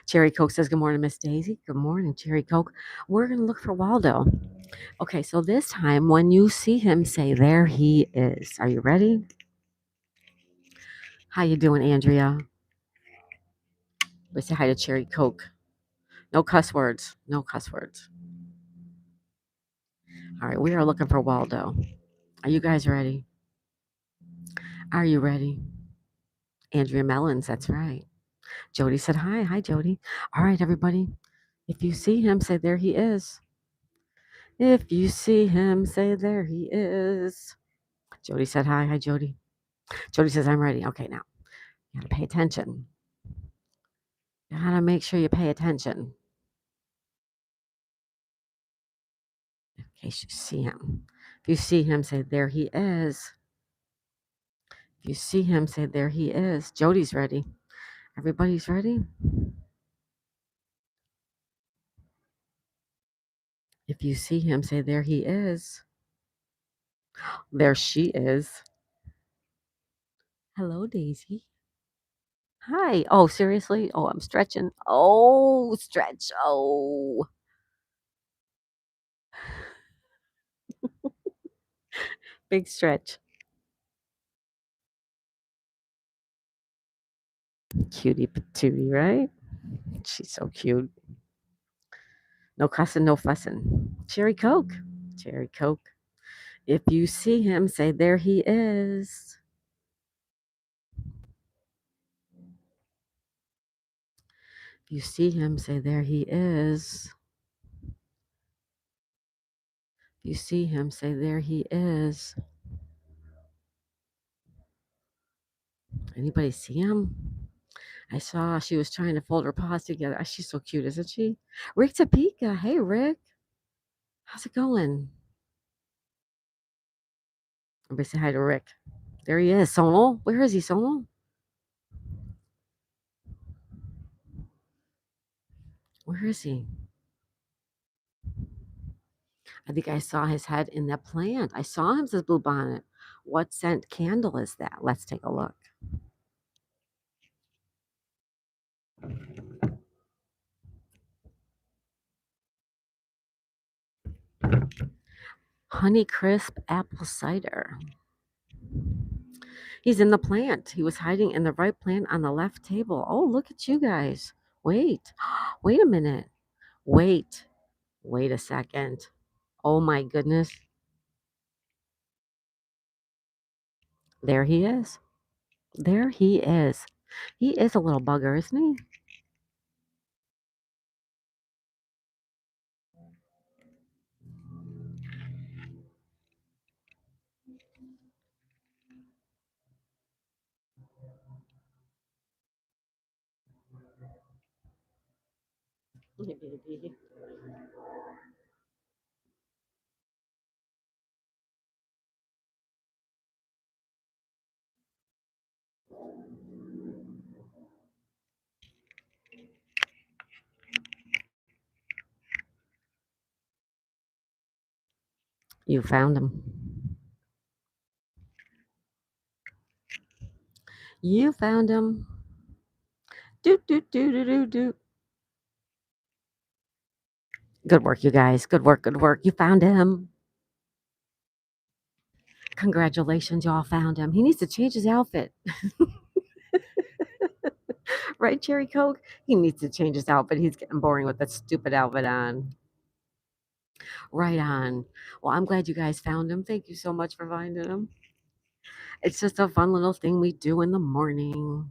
Cherry Coke says, good morning, Miss Daisy. Good morning, Cherry Coke. We're going to look for Waldo. Okay, so this time when you see him, say, there he is. Are you ready? How you doing, Andrea? Let's say hi to Cherry Coke. No cuss words. No cuss words. All right, we are looking for Waldo. Are you guys ready? Are you ready? Andrea Mellons, that's right. Jody said hi. Hi, Jody. All right, everybody. If you see him, say, there he is. If you see him, say, there he is. Jody said hi. Hi, Jody. Jody says, I'm ready. Okay, now, you gotta pay attention. You gotta make sure you pay attention in case you see him. If you see him, say, there he is. If you see him, say, there he is. Jody's ready. Everybody's ready? If you see him, say, there he is. There she is. Hello, Daisy. Hi. Oh, seriously? Oh, I'm stretching. Oh, stretch. Oh, big stretch. Cutie patootie, right? She's so cute. No cussing, no fussing. Cherry Coke. Cherry Coke. If you see him, say, there he is. If you see him, say, there he is. If you see him, say, there he is. Anybody see him? I saw she was trying to fold her paws together. Ah, she's so cute, isn't she? Rick Topeka. Hey, Rick. How's it going? Everybody say hi to Rick. There he is. Sonal. Where is he, Sonal? Where is he? I think I saw his head in that plant. I saw him, says Blue Bonnet. What scent candle is that? Let's take a look. Honey Crisp Apple Cider. He's in the plant. He was hiding in the right plant on the left table. Oh, look at you guys. Wait. Wait a minute. Wait. Wait a second. Oh my goodness. There he is. There he is. He is a little bugger, isn't he? You found him. You found him. Doot, doot, doot, doot, doot, doot. Good work, you guys. Good work, good work. You found him. Congratulations, y'all found him. He needs to change his outfit. Right, Cherry Coke? He needs to change his outfit. He's getting boring with that stupid outfit on. Right on. Well, I'm glad you guys found him. Thank you so much for finding him. It's just a fun little thing we do in the morning.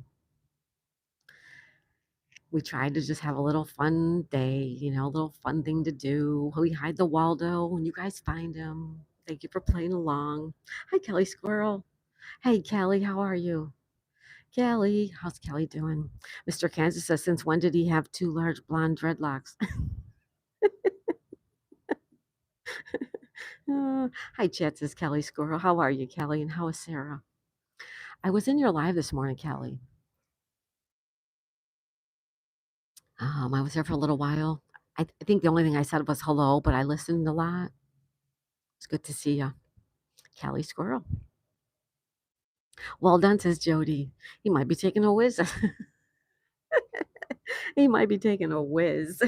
We tried to just have a little fun day, a little fun thing to do. We hide the Waldo and you guys find him. Thank you for playing along. Hi, Kelly Squirrel. Hey, Kelly, how are you? Kelly, how's Kelly doing? Mr. Kansas says, since when did he have two large blonde dreadlocks? Hi, Chet, says Kelly Squirrel. How are you, Kelly? And how is Sarah? I was in your live this morning, Kelly. I was there for a little while. I think the only thing I said was hello, but I listened a lot. It's good to see you, Callie Squirrel. Well done, says Jody. He might be taking a whiz. He might be taking a whiz.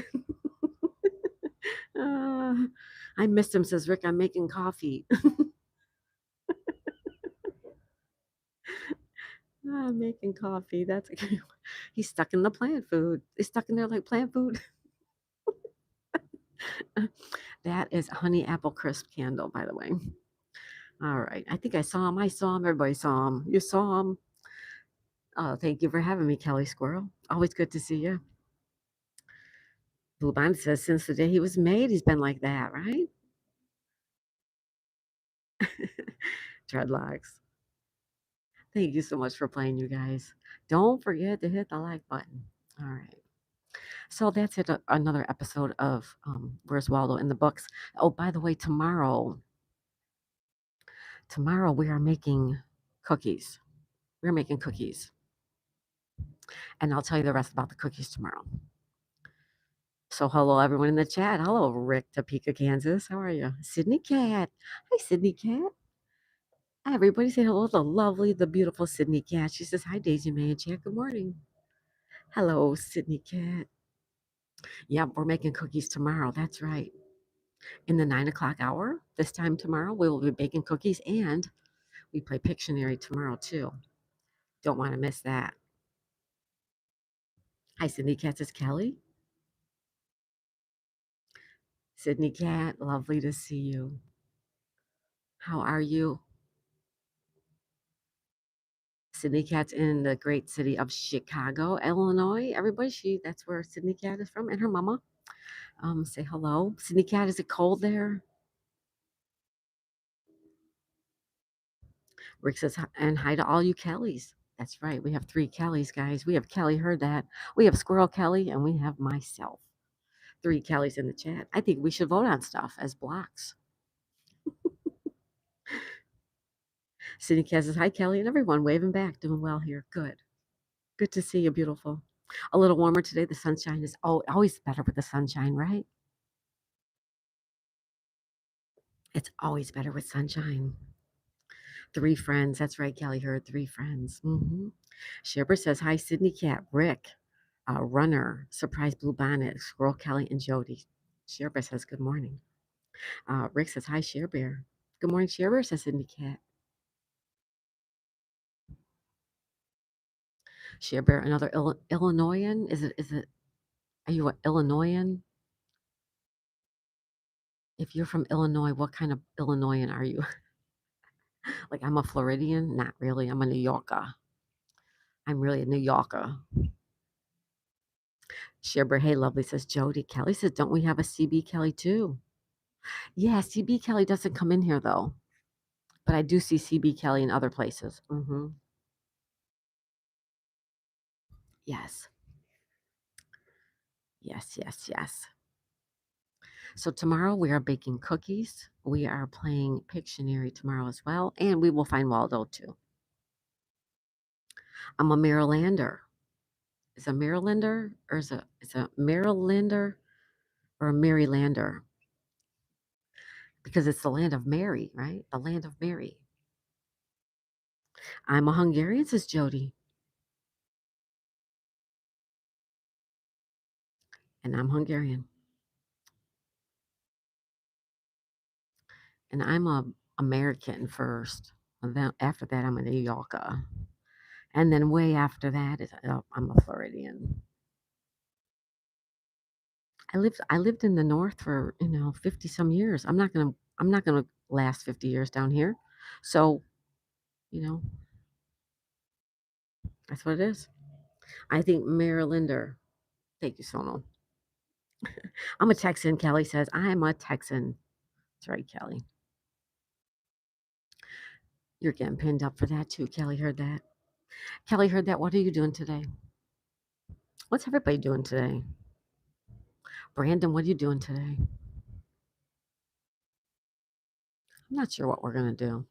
Uh, I missed him, says Rick. I'm making coffee. I'm making coffee. That's he's stuck in the plant food. He's stuck in there like plant food. That is honey apple crisp candle, by the way. All right. I think I saw him. I saw him. Everybody saw him. You saw him. Oh, thank you for having me, Kelly Squirrel. Always good to see you. Blue Bond says since the day he was made, he's been like that, right? Dreadlocks. Thank you so much for playing, you guys. Don't forget to hit the like button. All right. So that's it. Another episode of Where's Waldo in the books. Oh, by the way, tomorrow we are making cookies. We're making cookies, and I'll tell you the rest about the cookies tomorrow. So hello everyone in the chat. Hello Rick, Topeka, Kansas. How are you? Sydney Cat. Hi Sydney Cat. Everybody say hello to the lovely, the beautiful Sydney Cat. She says hi Daisy May and chat. Good morning. Hello Sydney Cat. Yep, we're making cookies tomorrow. That's right. In the 9 o'clock hour, this time tomorrow, we will be baking cookies and we play Pictionary tomorrow too. Don't want to miss that. Hi Sydney Cat, says Kelly. Sydney Cat, lovely to see you. How are you? Sydney Cat's in the great city of Chicago, Illinois. Everybody, that's where Sydney Cat is from, and her mama. Say hello. Sydney Cat, is it cold there? Rick says, and hi to all you Kellys. That's right. We have 3 Kellys, guys. We have Kelly, heard that. We have Squirrel Kelly, and we have myself. 3 Kellys in the chat. I think we should vote on stuff as blocks. Sydney Cat says, hi, Kelly, and everyone waving back. Doing well here. Good. Good to see you, beautiful. A little warmer today. The sunshine is always better with the sunshine, right? It's always better with sunshine. 3 friends. That's right, Kelly heard 3 friends. Sherbert says, hi, Sydney Cat, Rick, Runner, Surprise Blue Bonnet, Squirrel Kelly, and Jody. Sherbert says, good morning. Rick says, hi, Share Bear. Good morning, Share Bear, says Sydney Cat. Share Bear, another Illinoisan? Is it, are you an Illinoisan? If you're from Illinois, what kind of Illinoisan are you? Like, I'm a Floridian? Not really. I'm a New Yorker. I'm really a New Yorker. Sherbert, hey, lovely, says Jody. Kelly says, don't we have a CB Kelly too? Yeah, CB Kelly doesn't come in here though, but I do see CB Kelly in other places. Yes. Yes, yes, yes. So tomorrow we are baking cookies. We are playing Pictionary tomorrow as well, and we will find Waldo too. I'm a Marylander. Is a Marylander or is a Marylander or a Marylander? Because it's the land of Mary, right? The land of Mary. I'm a Hungarian, says Jody. And I'm Hungarian. And I'm a American first. And then after that, I'm a New Yorker. And then way after that is I'm a Floridian. I lived in the North for 50 some years. I'm not gonna last 50 years down here. So you know that's what it is. I think Marylander. Thank you, Sono. I'm a Texan. Kelly says I'm a Texan. That's right, Kelly. You're getting pinned up for that too. Kelly heard that. Kelly heard that. What are you doing today? What's everybody doing today? Brandon, what are you doing today? I'm not sure what we're gonna do.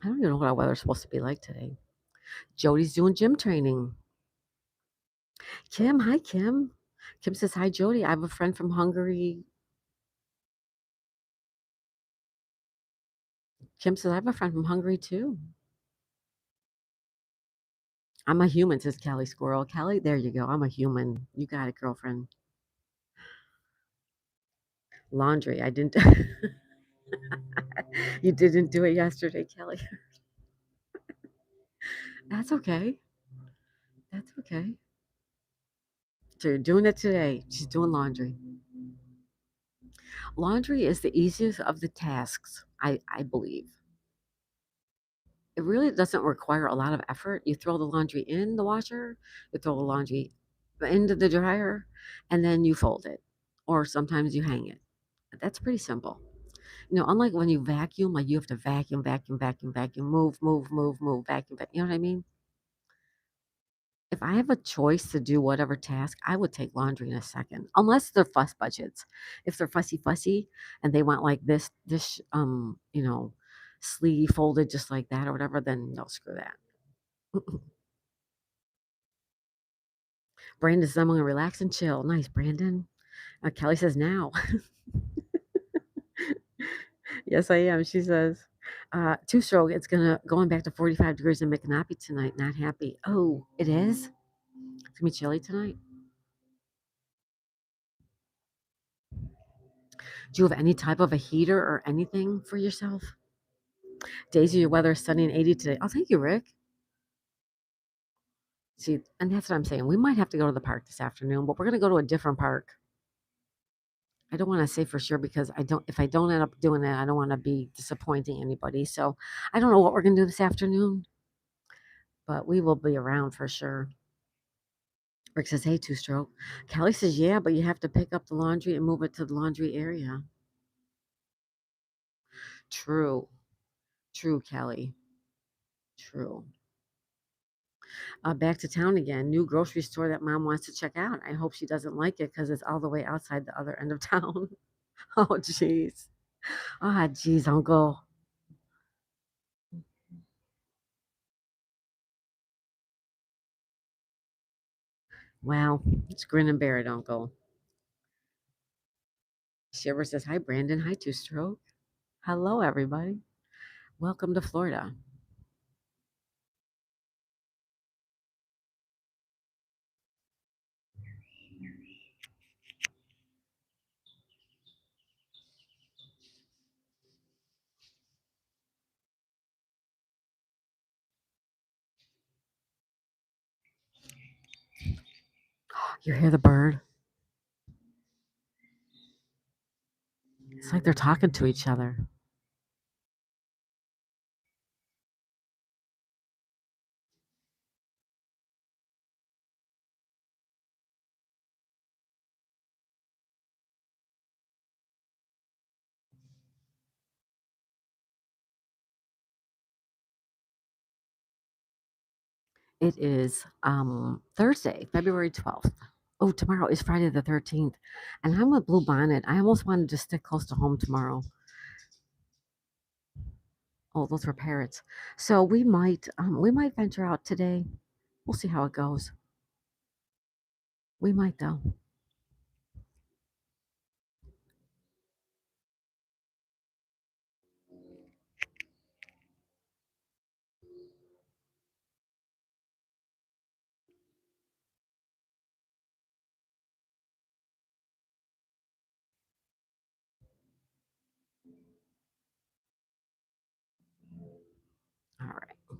I don't even know what our weather's supposed to be like today. Jody's doing gym training. Kim, hi, Kim. Kim says, hi, Jody. I have a friend from Hungary. Kim says, I have a friend from Hungary too. I'm a human, says Callie Squirrel. Callie, there you go. I'm a human. You got it, girlfriend. Laundry. I didn't. You didn't do it yesterday, Kelly. That's okay. That's okay. So you're doing it today. She's doing laundry. Laundry is the easiest of the tasks, I believe. It really doesn't require a lot of effort. You throw the laundry in the washer, you throw the laundry into the dryer, and then you fold it. Or sometimes you hang it. That's pretty simple. Unlike when you vacuum, like you have to vacuum, vacuum, vacuum, vacuum, move, move, move, move, vacuum, vacuum. You know what I mean? If I have a choice to do whatever task, I would take laundry in a second, unless they're fuss budgets. If they're fussy fussy and they want like sleeve folded just like that or whatever, then no, screw that. Brandon says, I'm gonna relax and chill. Nice, Brandon. Kelly says now. Yes, I am. She says, two stroke, it's going back to 45 degrees in Micanopy tonight. Not happy. Oh, it is? It's gonna be chilly tonight. Do you have any type of a heater or anything for yourself? Daisy, your weather is sunny and 80 today. Oh, thank you, Rick. See, and that's what I'm saying. We might have to go to the park this afternoon, but we're gonna go to a different park. I don't want to say for sure because if I don't end up doing it, I don't want to be disappointing anybody. So I don't know what we're gonna do this afternoon, but we will be around for sure. Rick says, hey, two stroke. Kelly says, yeah, but you have to pick up the laundry and move it to the laundry area. True. True, Kelly. True. Back to town again. New grocery store that mom wants to check out. I hope she doesn't like it because it's all the way outside the other end of town. Oh, jeez. Ah, jeez, Uncle. Wow. It's grin and bear it, Uncle. Shiver says, hi, Brandon. Hi, Two Stroke. Hello, everybody. Welcome to Florida. You hear the bird? It's like they're talking to each other. It is Thursday, February 12th. Oh, tomorrow is Friday the 13th. And I'm a blue bonnet. I almost wanted to stick close to home tomorrow. Oh, those were parrots. So we might venture out today. We'll see how it goes. We might though. All right.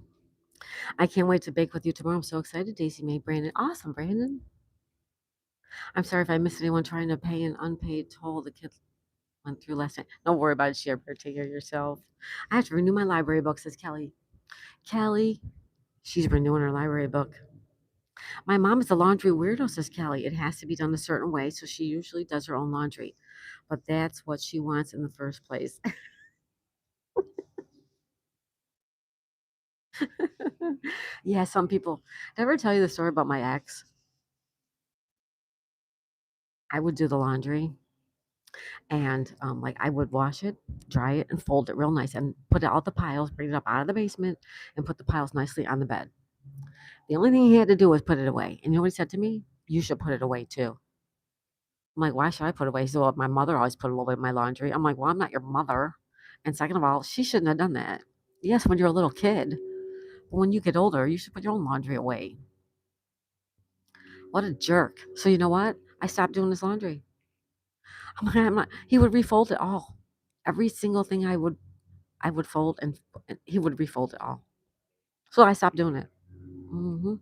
I can't wait to bake with you tomorrow. I'm so excited. Daisy May Brandon. Awesome, Brandon. I'm sorry if I missed anyone trying to pay an unpaid toll the kids went through last night. Don't worry about it, Share Bear. Take care of yourself. I have to renew my library book, says Kelly. Kelly, she's renewing her library book. My mom is a laundry weirdo, says Kelly. It has to be done a certain way, so she usually does her own laundry. But that's what she wants in the first place. Yeah, some people. Did I ever tell you the story about my ex? I would do the laundry. And like I would wash it, dry it, and fold it real nice, and put it out the piles, bring it up out of the basement, and put the piles nicely on the bed. The only thing he had to do was put it away. And you know what he said to me? You should put it away too. I'm like, why should I put it away? He said, well, my mother always put away my laundry. I'm like, well, I'm not your mother. And second of all, she shouldn't have done that. Yes, when you're a little kid, but when you get older, you should put your own laundry away. What a jerk. So you know what? I stopped doing his laundry. I'm not, he would refold it all. Every single thing I would fold, and he would refold it all. So I stopped doing it. Hmm.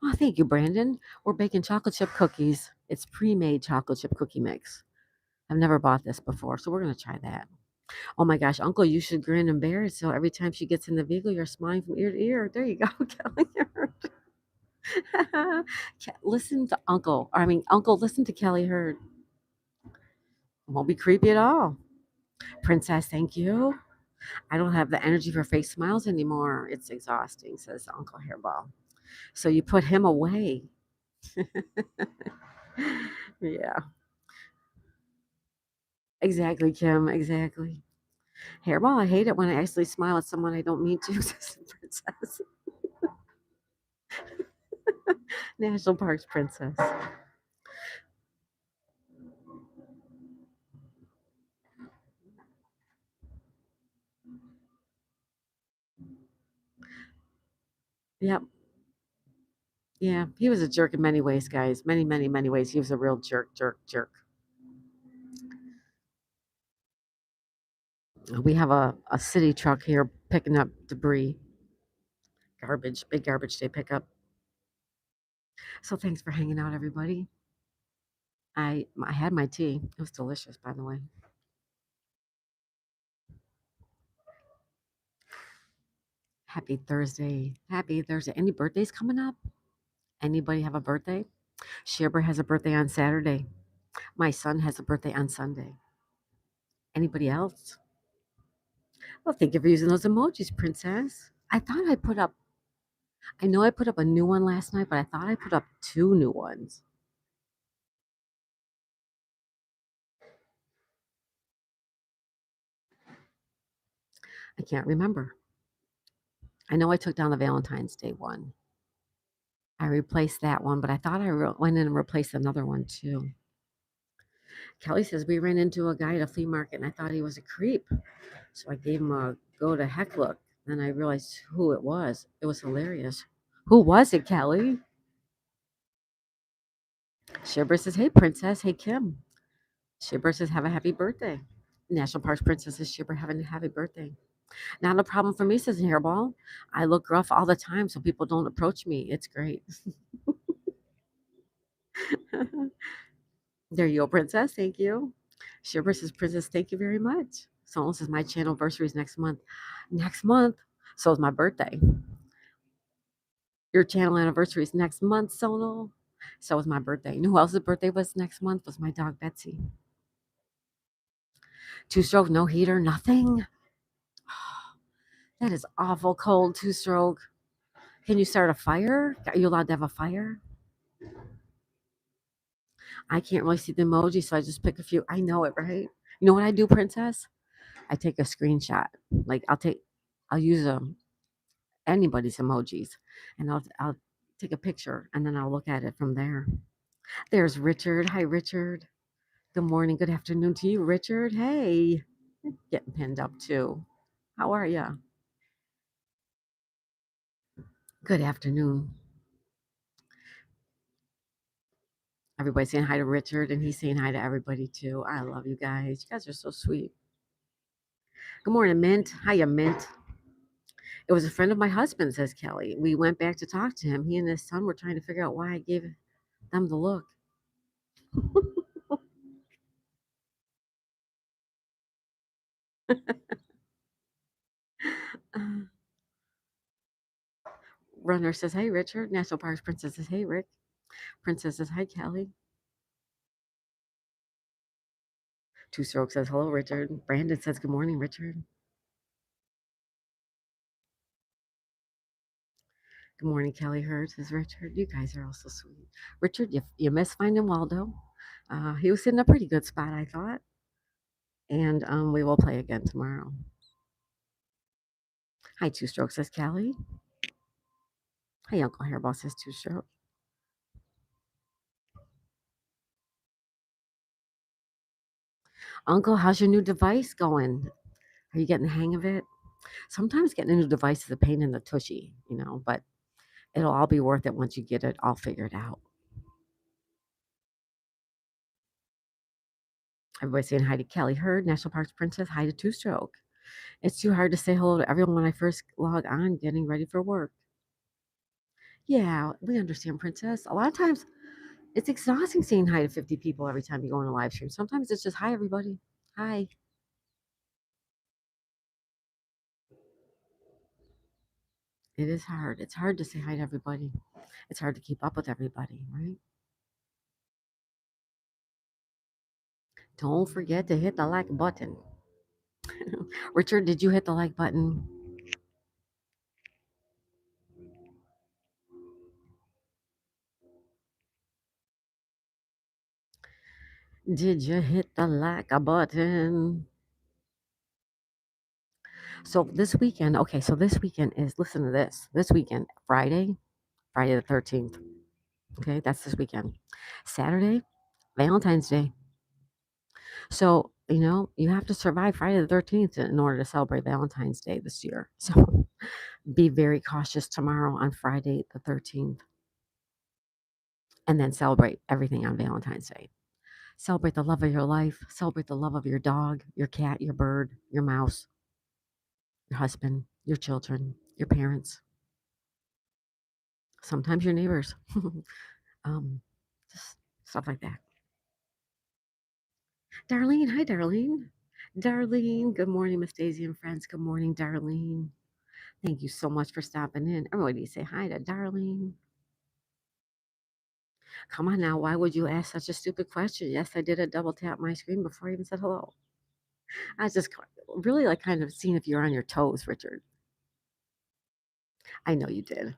Oh, thank you, Brandon. We're baking chocolate chip cookies. It's pre-made chocolate chip cookie mix. I've never bought this before, so we're gonna try that. Oh my gosh, Uncle, you should grin and bear it. So every time she gets in the vehicle, you're smiling from ear to ear. There you go, Kelly. Listen to Uncle. I mean, Uncle, listen to Kelly Hurd. Won't be creepy at all. Princess, thank you. I don't have the energy for fake smiles anymore. It's exhausting, says Uncle Hairball. So you put him away. Yeah, exactly, Kim. Exactly. Hairball, I hate it when I actually smile at someone I don't mean to, says the princess. National Parks princess. Yep. Yeah, he was a jerk in many ways, guys. Many, many, many ways. He was a real jerk, jerk, jerk. We have a city truck here picking up debris, garbage, big garbage day pickup. So thanks for hanging out, everybody. I had my tea. It was delicious, by the way. Happy Thursday. Happy Thursday. Any birthdays coming up? Anybody have a birthday? Sheber has a birthday on Saturday. My son has a birthday on Sunday. Anybody else? Well, thank you for using those emojis, Princess. I know I put up a new one last night, but I thought I put up two new ones. I can't remember. I know I took down the Valentine's Day one. I replaced that one, but I thought went in and replaced another one too. Kelly says we ran into a guy at a flea market and I thought he was a creep. So I gave him a go to heck look. Then I realized who it was. It was hilarious. Who was it, Kelly? Shibber says, hey, princess. Hey, Kim. Shibber says, have a happy birthday. National Parks Princess says, Shibber, having a happy birthday. Not a problem for me, says Hairball. I look rough all the time, so people don't approach me. It's great. There you go, princess. Thank you. Shivers says, princess, thank you very much. Someone says, my channel anniversary is next month. Next month? So is my birthday. Your channel anniversary is next month, Sonal. So was my birthday. You know who else's birthday was next month? Was my dog, Betsy. Two stroke, no heater, nothing. That is awful cold, two stroke. Can you start a fire? Are you allowed to have a fire? I can't really see the emoji, so I just pick a few. I know it, right? You know what I do, princess? I take a screenshot. Like I'll use anybody's emojis, and I'll take a picture, and then I'll look at it from there. There's Richard. Hi, Richard. Good morning. Good afternoon to you, Richard. Hey, getting pinned up too. How are you? Good afternoon. Everybody's saying hi to Richard, and he's saying hi to everybody too. I love you guys. You guys are so sweet. Good morning, Mint. Hiya, Mint. It was a friend of my husband, says Kelly. We went back to talk to him. He and his son were trying to figure out why I gave them the look. Runner says, hey, Richard. National Parks Princess says, hey, Rick. Princess says, hi, Kelly. Two Strokes says, hello, Richard. Brandon says, good morning, Richard. Good morning, Kelly Hurt. Says Richard. You guys are all so sweet. Richard, you missed finding Waldo. He was in a pretty good spot, I thought. And we will play again tomorrow. Hi, Two Strokes, says Callie. Hi, Uncle Hairball, says Two Stroke. Uncle, how's your new device going? Are you getting the hang of it? Sometimes getting a new device is a pain in the tushy, but it'll all be worth it once you get it all figured out. Everybody's saying hi to Kelly Hurd, National Parks Princess. Hi to Two Stroke. It's too hard to say hello to everyone when I first log on getting ready for work. Yeah, we understand, Princess. A lot of times it's exhausting saying hi to 50 people every time you go on a live stream. Sometimes it's just hi, everybody. Hi. It is hard. It's hard to say hi to everybody. It's hard to keep up with everybody, right? Don't forget to hit the like button. Richard, did you hit the like button? Did you hit the like button? So this weekend, okay, so this weekend is, listen to this. This weekend, Friday the 13th. Okay, that's this weekend. Saturday, Valentine's Day. So, you have to survive Friday the 13th in order to celebrate Valentine's Day this year. So be very cautious tomorrow on Friday the 13th and then celebrate everything on Valentine's Day. Celebrate the love of your life. Celebrate the love of your dog, your cat, your bird, your mouse, your husband, your children, your parents, sometimes your neighbors. um, just stuff like that. Darlene, hi, Darlene. Darlene, good morning, Miss Daisy and friends. Good morning, Darlene. Thank you so much for stopping in. Everybody say hi to Darlene. Come on now, why would you ask such a stupid question? Yes, I did a double tap my screen before I even said hello. I was just really like kind of seeing if you're on your toes, Richard. I know you did.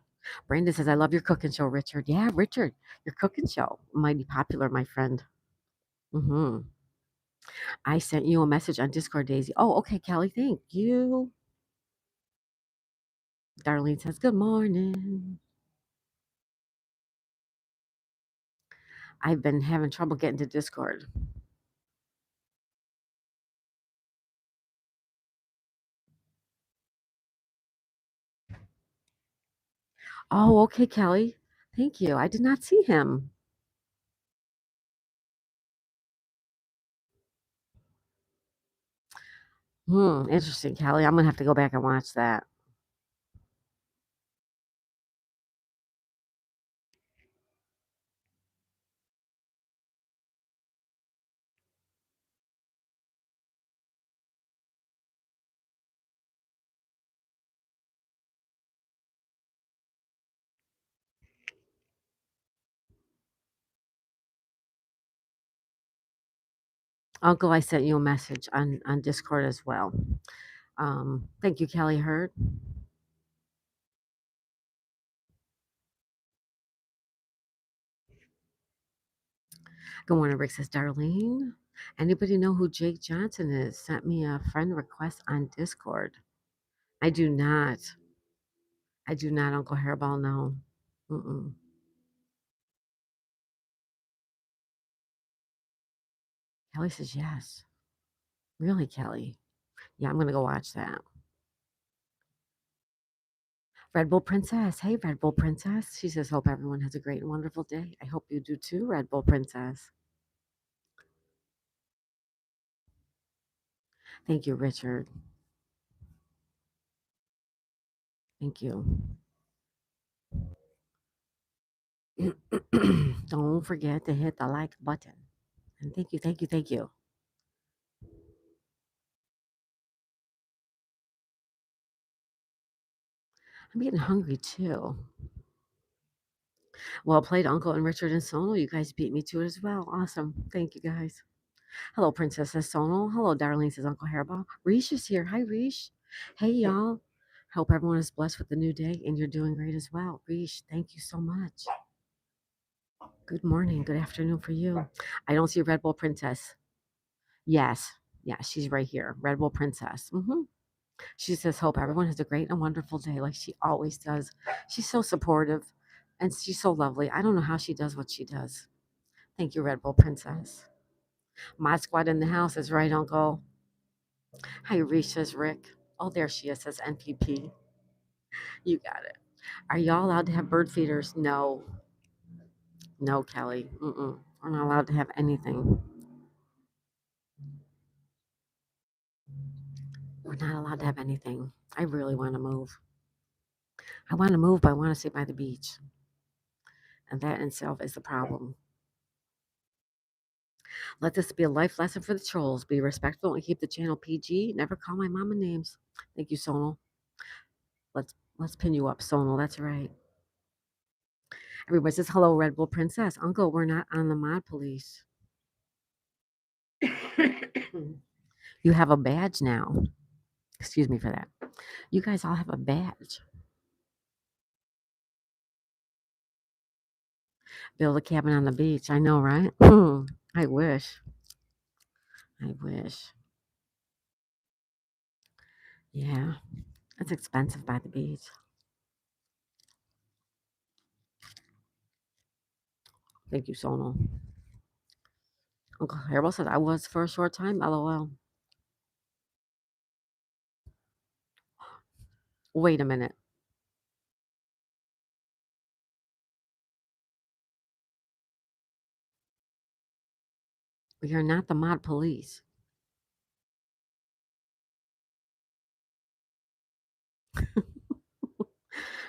Brandon says, I love your cooking show, Richard. Yeah, Richard, your cooking show might be popular, my friend. Mm-hmm. I sent you a message on Discord, Daisy. Oh, okay, Kelly, thank you. Darlene says, good morning. I've been having trouble getting to Discord. Oh, okay, Kelly. Thank you. I did not see him. Interesting, Kelly. I'm gonna have to go back and watch that. Uncle, I sent you a message on Discord as well. Thank you, Kelly Hurt. Good morning, Rick says, Darlene. Anybody know who Jake Johnson is? Sent me a friend request on Discord. I do not. I do not, Uncle Hairball, no. Mm-mm. Kelly says yes. Really, Kelly? Yeah, I'm gonna go watch that. Red Bull Princess. Hey, Red Bull Princess. She says, hope everyone has a great and wonderful day. I hope you do too, Red Bull Princess. Thank you, Richard. Thank you. Don't forget to hit the like button. And thank you, thank you, thank you. I'm getting hungry too. Well played, Uncle and Richard and Sonal. You guys beat me to it as well. Awesome. Thank you, guys. Hello, Princess says Sonal. Hello, Darlene says Uncle Hairball. Rish is here. Hi, Rish. Hey, y'all. Hope everyone is blessed with the new day and you're doing great as well. Reesh, thank you so much. Good morning, good afternoon for you. I don't see Red Bull Princess. Yes, yes, she's right here. Red Bull Princess. She says, hope everyone has a great and wonderful day like she always does. She's so supportive and she's so lovely. I don't know how she does what she does. Thank you, Red Bull Princess. My squad in the house is right, Uncle. Hi, Reesh, says Rick. Oh, there she is, says NPP. You got it. Are y'all allowed to have bird feeders? No. No, Kelly. Mm-mm. We're not allowed to have anything. We're not allowed to have anything. I really want to move. I want to move, but I want to sit by the beach. And that in itself is the problem. Let this be a life lesson for the trolls. Be respectful and keep the channel PG. Never call my mama names. Thank you, Sonal. Let's pin you up, Sonal. That's right. Everybody says hello, Red Bull Princess. Uncle, we're not on the mod police. You have a badge now. Excuse me for that. You guys all have a badge. Build a cabin on the beach. I know, right? I wish. I wish. Yeah. It's expensive by the beach. Thank you, Sonal. Uncle Harold said I was for a short time. LOL. Wait a minute. We are not the mod police.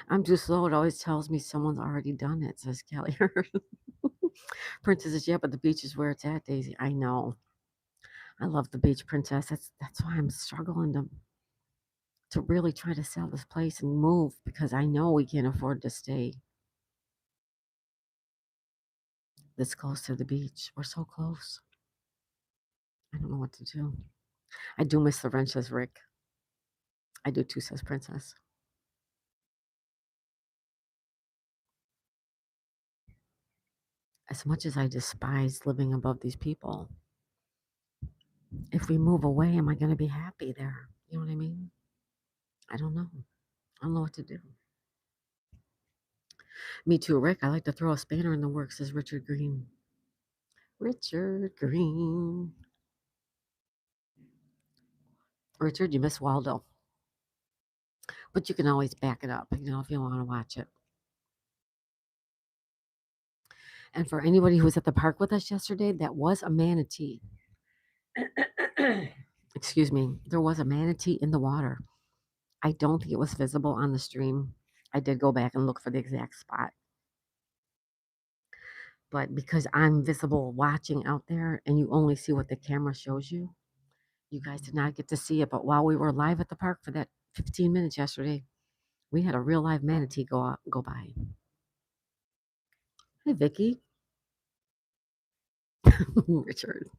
I'm too slow. It always tells me someone's already done it, says Kelly. Princess says, yeah, but the beach is where it's at, Daisy. I know. I love the beach, Princess. That's why I'm struggling to really try to sell this place and move because I know we can't afford to stay this close to the beach. We're so close. I don't know what to do. I do miss the wrench, says Rick. I do too, says Princess. As much as I despise living above these people, if we move away, am I going to be happy there? You know what I mean? I don't know. I don't know what to do. Me too, Rick. I like to throw a spanner in the works, says Richard Green. Richard Green. Richard, you miss Waldo. But you can always back it up, if you want to watch it. And for anybody who was at the park with us yesterday, that was a manatee. Excuse me. There was a manatee in the water. I don't think it was visible on the stream. I did go back and look for the exact spot. But because I'm visible watching out there and you only see what the camera shows you, you guys did not get to see it. But while we were live at the park for that 15 minutes yesterday, we had a real live manatee go by. Hey, Vicky. Richard.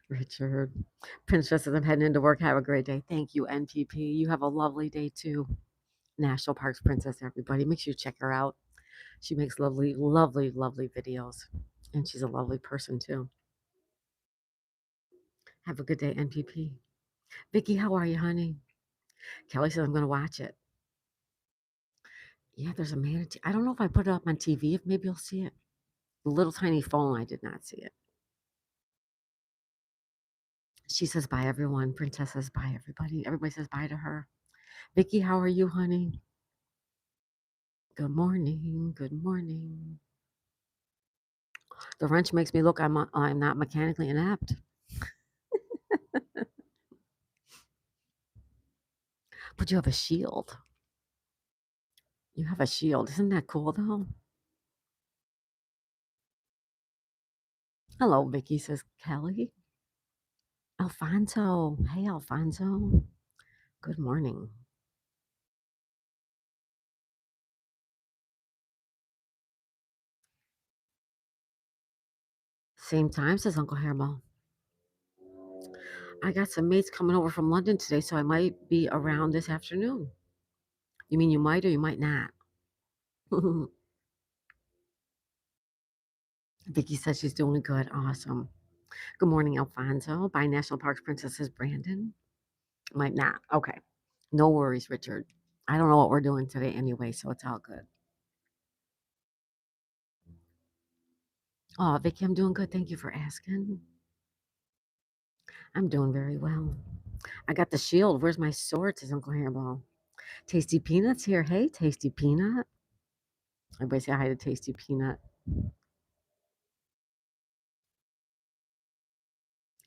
Richard. Princess, I'm heading into work. Have a great day. Thank you, NPP. You have a lovely day too. National Parks Princess, everybody. Make sure you check her out. She makes lovely, lovely, lovely videos. And she's a lovely person too. Have a good day, NPP. Vicky, how are you, honey? Kelly says I'm going to watch it. Yeah, there's a manatee. I don't know if I put it up on TV, if maybe you'll see it. The little tiny phone, I did not see it. She says bye, everyone. Princess says bye, everybody. Everybody says bye to her. Vicky, how are you, honey? Good morning. Good morning. The wrench makes me look I'm not mechanically inept. But you have a shield. You have a shield. Isn't that cool, though? Hello, Vicky, says Kelly. Alfonso. Hey, Alfonso. Good morning. Same time, says Uncle Hairball. I got some mates coming over from London today, so I might be around this afternoon. You mean you might or you might not? Vicky says she's doing good. Awesome. Good morning, Alfonso. By National Parks Princess says Brandon. Might not. Okay. No worries, Richard. I don't know what we're doing today anyway, so it's all good. Oh, Vicky, I'm doing good. Thank you for asking. I'm doing very well. I got the shield. Where's my sword? Says Uncle Hairball. Tasty Peanut's here. Hey, Tasty Peanut. Everybody say hi to Tasty Peanut.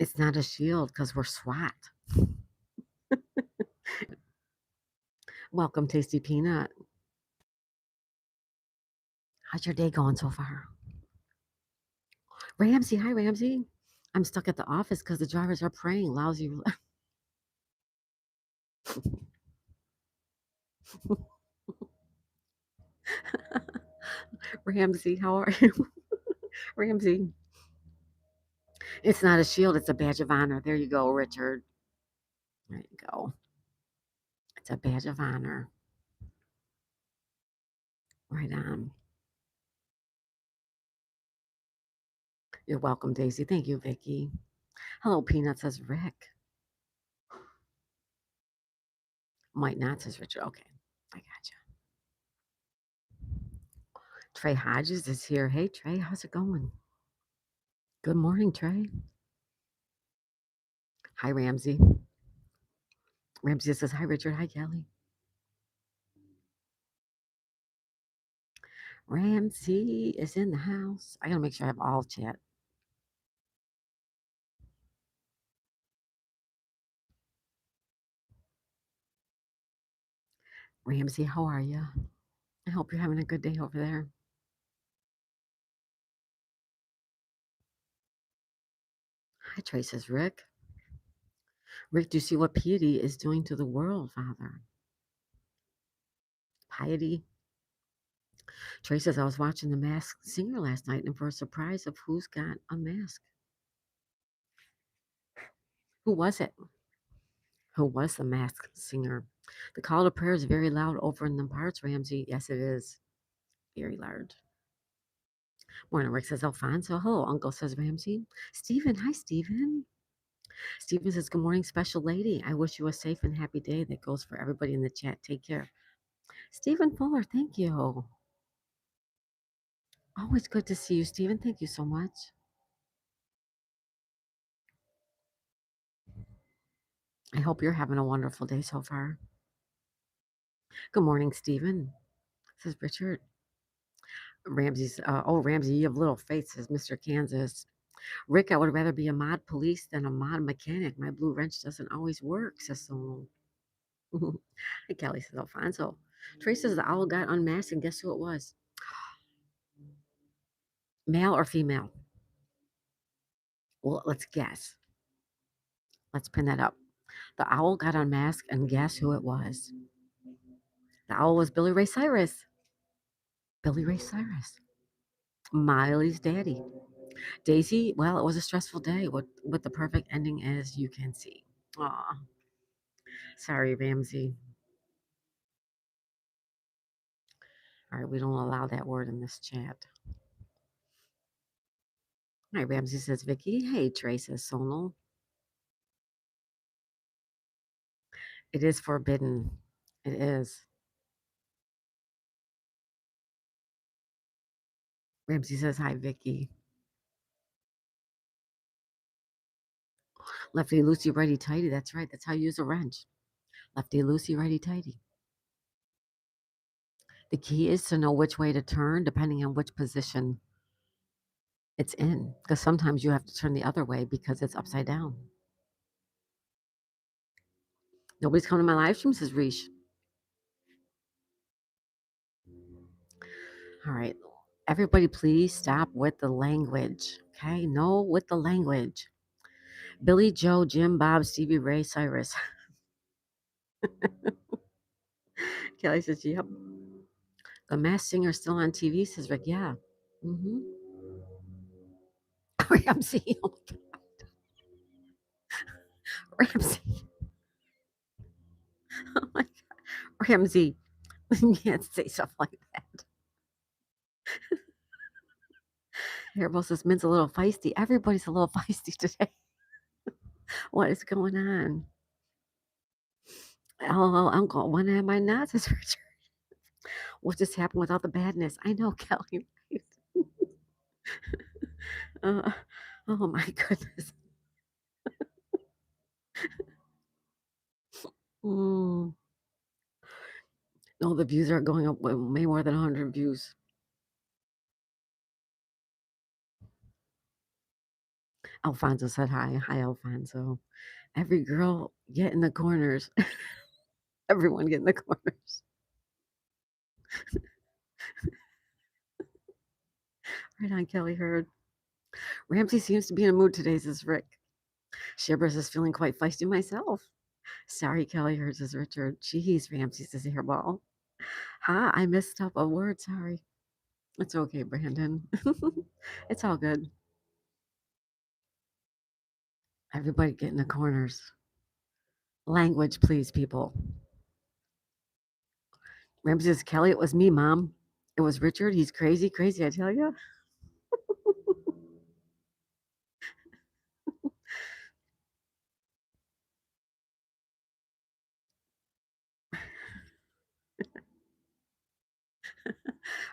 It's not a shield because we're SWAT. Welcome, Tasty Peanut. How's your day going so far? Ramsey, hi, Ramsey. I'm stuck at the office because the drivers are praying. Lousy. Ramsey, how are you? Ramsey. It's not a shield, it's a badge of honor. There you go, Richard. There you go. It's a badge of honor. Right on. You're welcome, Daisy. Thank you, Vicky. Hello, Peanut, says Rick. Might not, says Richard. Okay, I gotcha. Trey Hodges is here. Hey, Trey, how's it going? Good morning, Trey. Hi, Ramsey. Ramsey says, hi, Richard. Hi, Kelly. Ramsey is in the house. I gotta make sure I have all chat. Ramsey, how are you? I hope you're having a good day over there. Hi, Trey, says Rick. Rick, do you see what piety is doing to the world, Father? Piety. Trey says, I was watching The Masked Singer last night, and for a surprise of who's got a mask. Who was it? Who was the Masked Singer? The call to prayer is very loud over in them parts, Ramsey. Yes, it is. Very loud. Morning, Rick says, Alfonso. Hello, Uncle, says Ramsey. Stephen, hi, Stephen. Stephen says, good morning, special lady. I wish you a safe and happy day. That goes for everybody in the chat. Take care. Stephen Fuller, thank you. Always good to see you, Stephen. Thank you so much. I hope you're having a wonderful day so far. Good morning, Stephen, says Richard. Ramsey's, Ramsey, you have little faith, says Mr. Kansas. Rick, I would rather be a mod police than a mod mechanic. My blue wrench doesn't always work, says someone. Hey, Kelly, says Alfonso. Trace says the owl got unmasked, and guess who it was? Male or female? Well, let's guess. Let's pin that up. The owl got unmasked, and guess who it was? The owl was Billy Ray Cyrus. Billy Ray Cyrus. Miley's daddy. Daisy, well, it was a stressful day with the perfect ending as you can see. Aw. Sorry, Ramsey. All right, we don't allow that word in this chat. Hi, Ramsey, says Vicky. Hey, Trey, says Sonal. It is forbidden. It is. Ramsey says, hi, Vicky. Lefty loosey, righty tighty. That's right. That's how you use a wrench. Lefty loosey, righty tighty. The key is to know which way to turn depending on which position it's in. Because sometimes you have to turn the other way because it's upside down. Nobody's coming to my live stream, says Reesh. All right. Everybody, please stop with the language. Okay? No with the language. Billy, Joe, Jim, Bob, Stevie Ray, Cyrus. Kelly says, yep. The Masked Singer still on TV, says Rick. Yeah. Mm-hmm. Ramsey. Ramsey. Oh my God. Ramsey. You can't say stuff like that. Hairball says Min's a little feisty. Everybody's a little feisty today. What is going on? Oh, Uncle, when am I not? Says Richard. What just happened without the badness? I know, Kelly. Uh, oh my goodness. Mm. No, the views are going up way more than 100 views. Alfonso said hi. Hi, Alfonso. Every girl get in the corners. Everyone get in the corners. Right on, Kelly Heard. Ramsey seems to be in a mood today, says Rick. Shivers is feeling quite feisty myself. Sorry, Kelly Heard, says Richard. Jeez, Ramsey says Hairball. Ha, I messed up a word. Sorry. It's okay, Brandon. It's all good. Everybody get in the corners. Language, please, people. Ramsey says, Kelly, it was me, Mom. It was Richard. He's crazy, crazy, I tell you.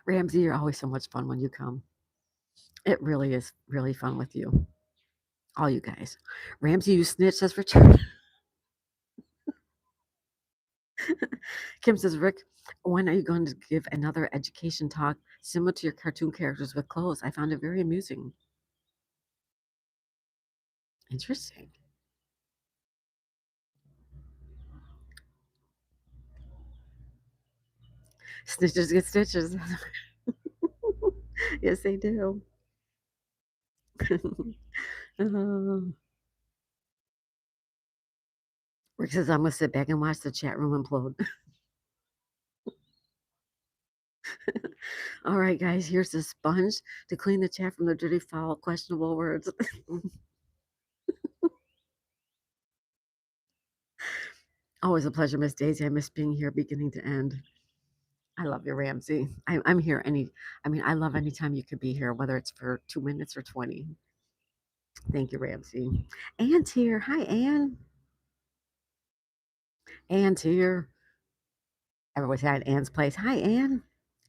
Ramsey, you're always so much fun when you come. It really is really fun with you. All you guys. Ramsey, you snitch, says Richard. Kim says, Rick, when are you going to give another education talk similar to your cartoon characters with clothes? I found it very amusing. Interesting. Snitches get stitches. Yes, they do. Rick says, I'm going to sit back and watch the chat room implode. All right, guys, here's the sponge to clean the chat from the dirty, foul, questionable words. Always a pleasure, Miss Daisy. I miss being here beginning to end. I love you, Ramsey. I'm here I love any time you could be here, whether it's for 2 minutes or 20. Thank you, Ramsey. Anne's here. Hi, Anne. Anne's here. Everybody's at Anne's place. Hi, Anne.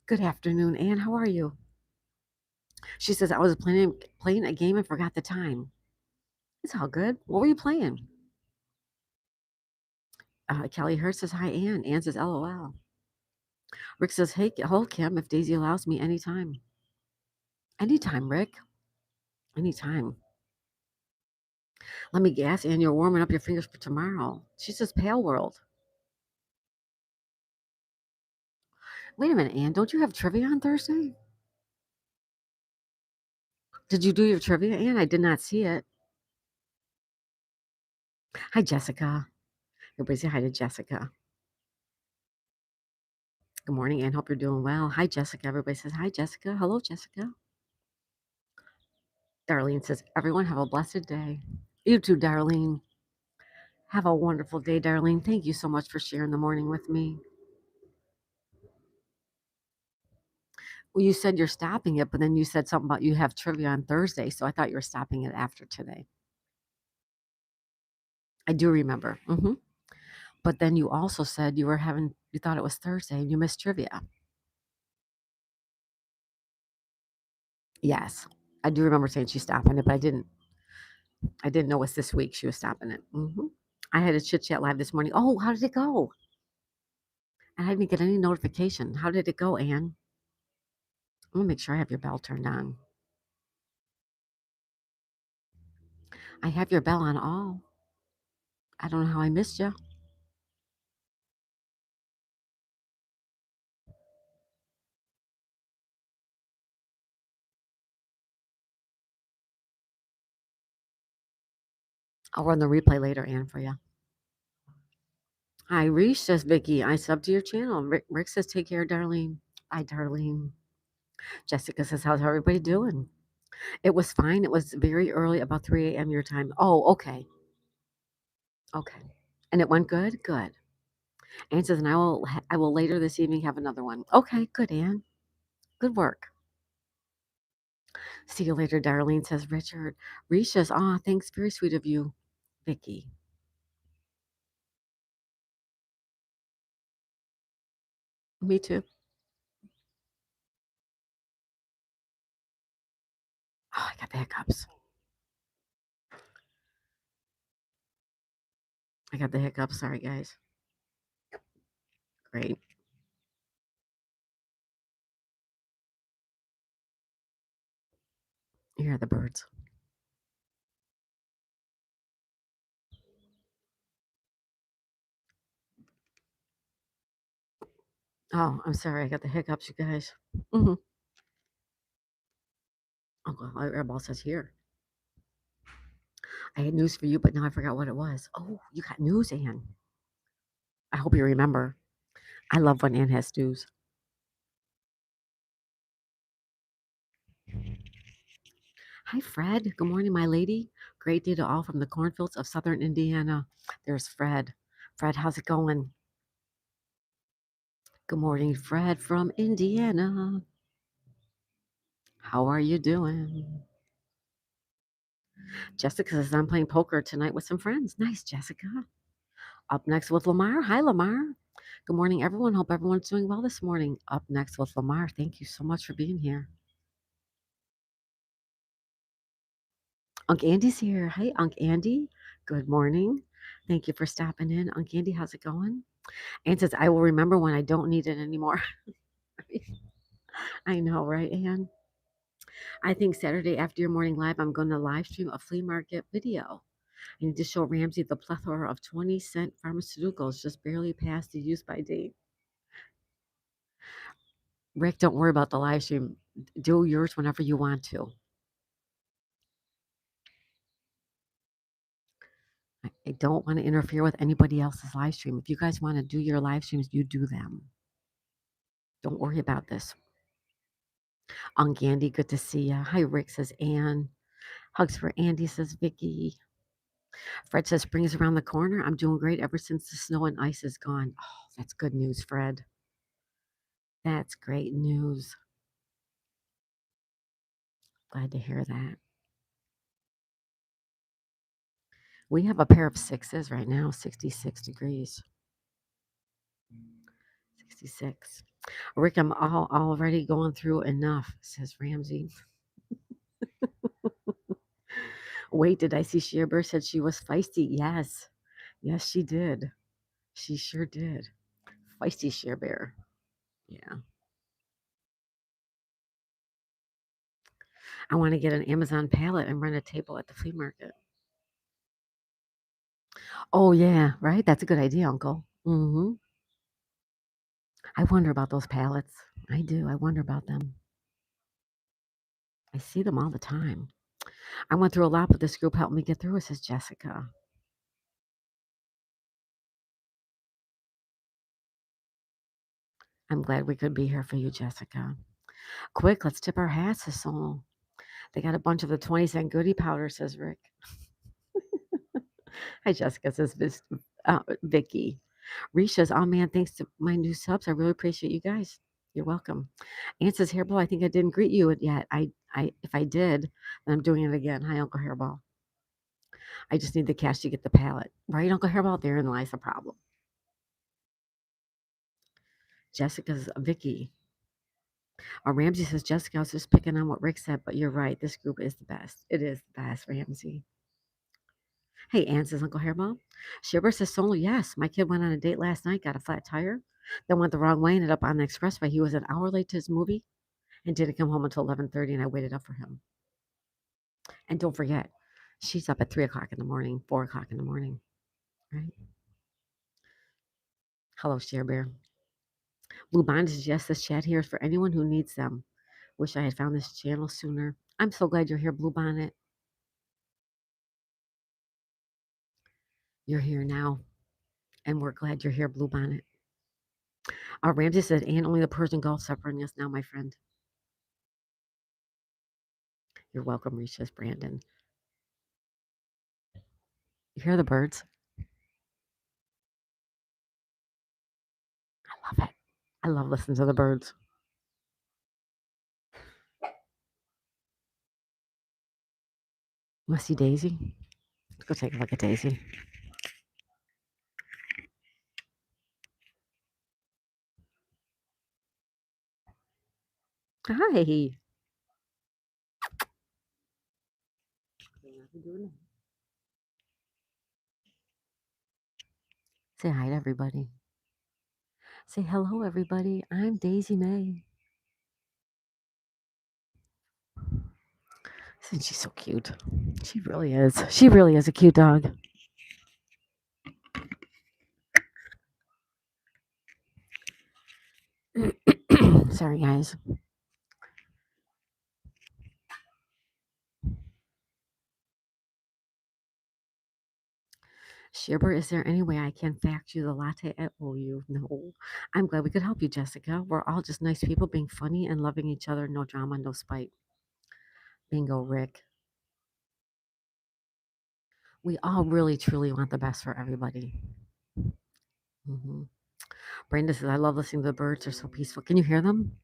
Good afternoon, Anne. How are you? She says, I was playing a game and forgot the time. It's all good. What were you playing? Kelly Hurst says, hi, Anne. Anne says, LOL. Rick says, hey, hold Kim if Daisy allows me anytime. Anytime, Rick. Anytime. Let me guess, Anne, you're warming up your fingers for tomorrow. She says, Pale World. Wait a minute, Anne. Don't you have trivia on Thursday? Did you do your trivia, Anne? I did not see it. Hi, Jessica. Everybody say hi to Jessica. Good morning, Anne. Hope you're doing well. Hi, Jessica. Everybody says hi, Jessica. Hello, Jessica. Darlene says, everyone have a blessed day. You too, Darlene. Have a wonderful day, Darlene. Thank you so much for sharing the morning with me. Well, you said you're stopping it, but then you said something about you have trivia on Thursday, so I thought you were stopping it after today. I do remember. But then you also said you thought it was Thursday and you missed trivia. Yes, I do remember saying she's stopping it, but I didn't know it was this week she was stopping it. I had a chit chat live this morning. Oh, how did it go? I didn't get any notification. How did it go, Anne? I'm gonna make sure I have your bell turned on. I have your bell on all. I don't know how I missed you. I'll run the replay later, Anne, for you. Hi, Reese says, Vicky, I sub to your channel. Rick says, take care, Darlene. Hi, Darlene. Jessica says, how's everybody doing? It was fine. It was very early, about 3 a.m. your time. Oh, okay. Okay. And it went good? Good. Anne says, and I will later this evening have another one. Okay, good, Anne. Good work. See you later, Darlene, says Richard. Risha's, thanks. Very sweet of you, Vicky. Me too. Oh, I got the hiccups. I got the hiccups. Sorry, guys. Great. You hear the birds. Oh, I'm sorry. I got the hiccups, you guys. Mm-hmm. Uncle Airball says here. I had news for you, but now I forgot what it was. Oh, you got news, Anne. I hope you remember. I love when Anne has news. Hi, Fred. Good morning, my lady. Great day to all from the cornfields of southern Indiana. There's Fred. Fred, how's it going? Good morning, Fred from Indiana. How are you doing? Jessica says, I'm playing poker tonight with some friends. Nice, Jessica. Up next with Lamar. Hi, Lamar. Good morning, everyone. Hope everyone's doing well this morning. Up next with Lamar. Thank you so much for being here. Unc Andy's here. Hi, Unc Andy. Good morning. Thank you for stopping in. Unc Andy, how's it going? Ann says, I will remember when I don't need it anymore. I know, right, Ann? I think Saturday after your morning live, I'm going to live stream a flea market video. I need to show Ramsey the plethora of 20-cent pharmaceuticals just barely past the use by date. Rick, don't worry about the live stream. Do yours whenever you want to. I don't want to interfere with anybody else's live stream. If you guys want to do your live streams, you do them. Don't worry about this. Unc Andy, good to see you. Hi, Rick, says Ann. Hugs for Andy, says Vicky. Fred says spring is around the corner. I'm doing great ever since the snow and ice is gone. Oh, that's good news, Fred. That's great news. Glad to hear that. We have a pair of sixes right now, 66 degrees. 66. Rick, I'm already going through enough, says Ramsey. Wait, did I see Shearber said she was feisty? Yes. Yes, she did. She sure did. Feisty Shearbear. Yeah. I want to get an Amazon pallet and rent a table at the flea market. Oh, yeah, right? That's a good idea, Uncle. Mm-hmm. I wonder about those pallets. I do. I wonder about them. I see them all the time. I went through a lot, but this group helped me get through it, says Jessica. I'm glad we could be here for you, Jessica. Quick, let's tip our hats to Soul. They got a bunch of the 20-cent goodie powder, says Rick. Hi, Jessica, says Vicky. Risha's, oh man, thanks to my new subs. I really appreciate you guys. You're welcome. Ann says, Hairball, I think I didn't greet you yet. If I did, then I'm doing it again. Hi, Uncle Hairball. I just need the cash to get the pallet. Right, Uncle Hairball? Therein lies the problem. Jessica's Vicky. Ramsey says, Jessica, I was just picking on what Rick said, but you're right. This group is the best. It is the best, Ramsey. Hey, Ann says, Uncle Hairball. Shiver says, Solo, yes. My kid went on a date last night, got a flat tire, then went the wrong way, ended up on the expressway. He was an hour late to his movie and didn't come home until 11:30, and I waited up for him. And don't forget, she's up at 3 o'clock in the morning, 4 o'clock in the morning, right? Hello, Share Bear. Blue Bond suggests this chat here is for anyone who needs them. Wish I had found this channel sooner. I'm so glad you're here, Blue Bonnet. You're here now, and we're glad you're here, Blue Bonnet. Ramsey said, and only the Persian Gulf separating us now, my friend. You're welcome, Risha's Brandon. You hear the birds? I love listening to the birds. Want to see Daisy? Let's go take a look at Daisy. Hi. Say hi to everybody. Say hello, everybody. I'm Daisy May. Isn't she so cute? She really is. She really is a cute dog. Sorry, guys. Shibber, is there any way I can fax you the latte at OU? No. I'm glad we could help you, Jessica. We're all just nice people being funny and loving each other. No drama, no spite. Bingo, Rick. We all really, truly want the best for everybody. hmm Brenda says, I love listening to the birds. They're so peaceful. Can you hear them?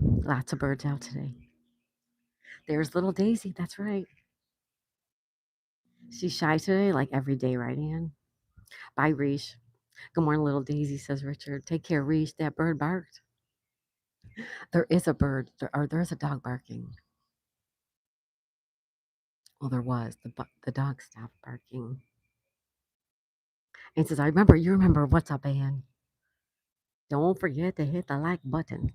Lots of birds out today. There's little Daisy. That's right. She's shy today, like every day, right, Ann? Bye, Reese. Good morning, little Daisy, says Richard. Take care, Reese. That bird barked. There is a bird, or there's a dog barking. Well, there was. The dog stopped barking. And says, you remember what's up, Ann? Don't forget to hit the like button.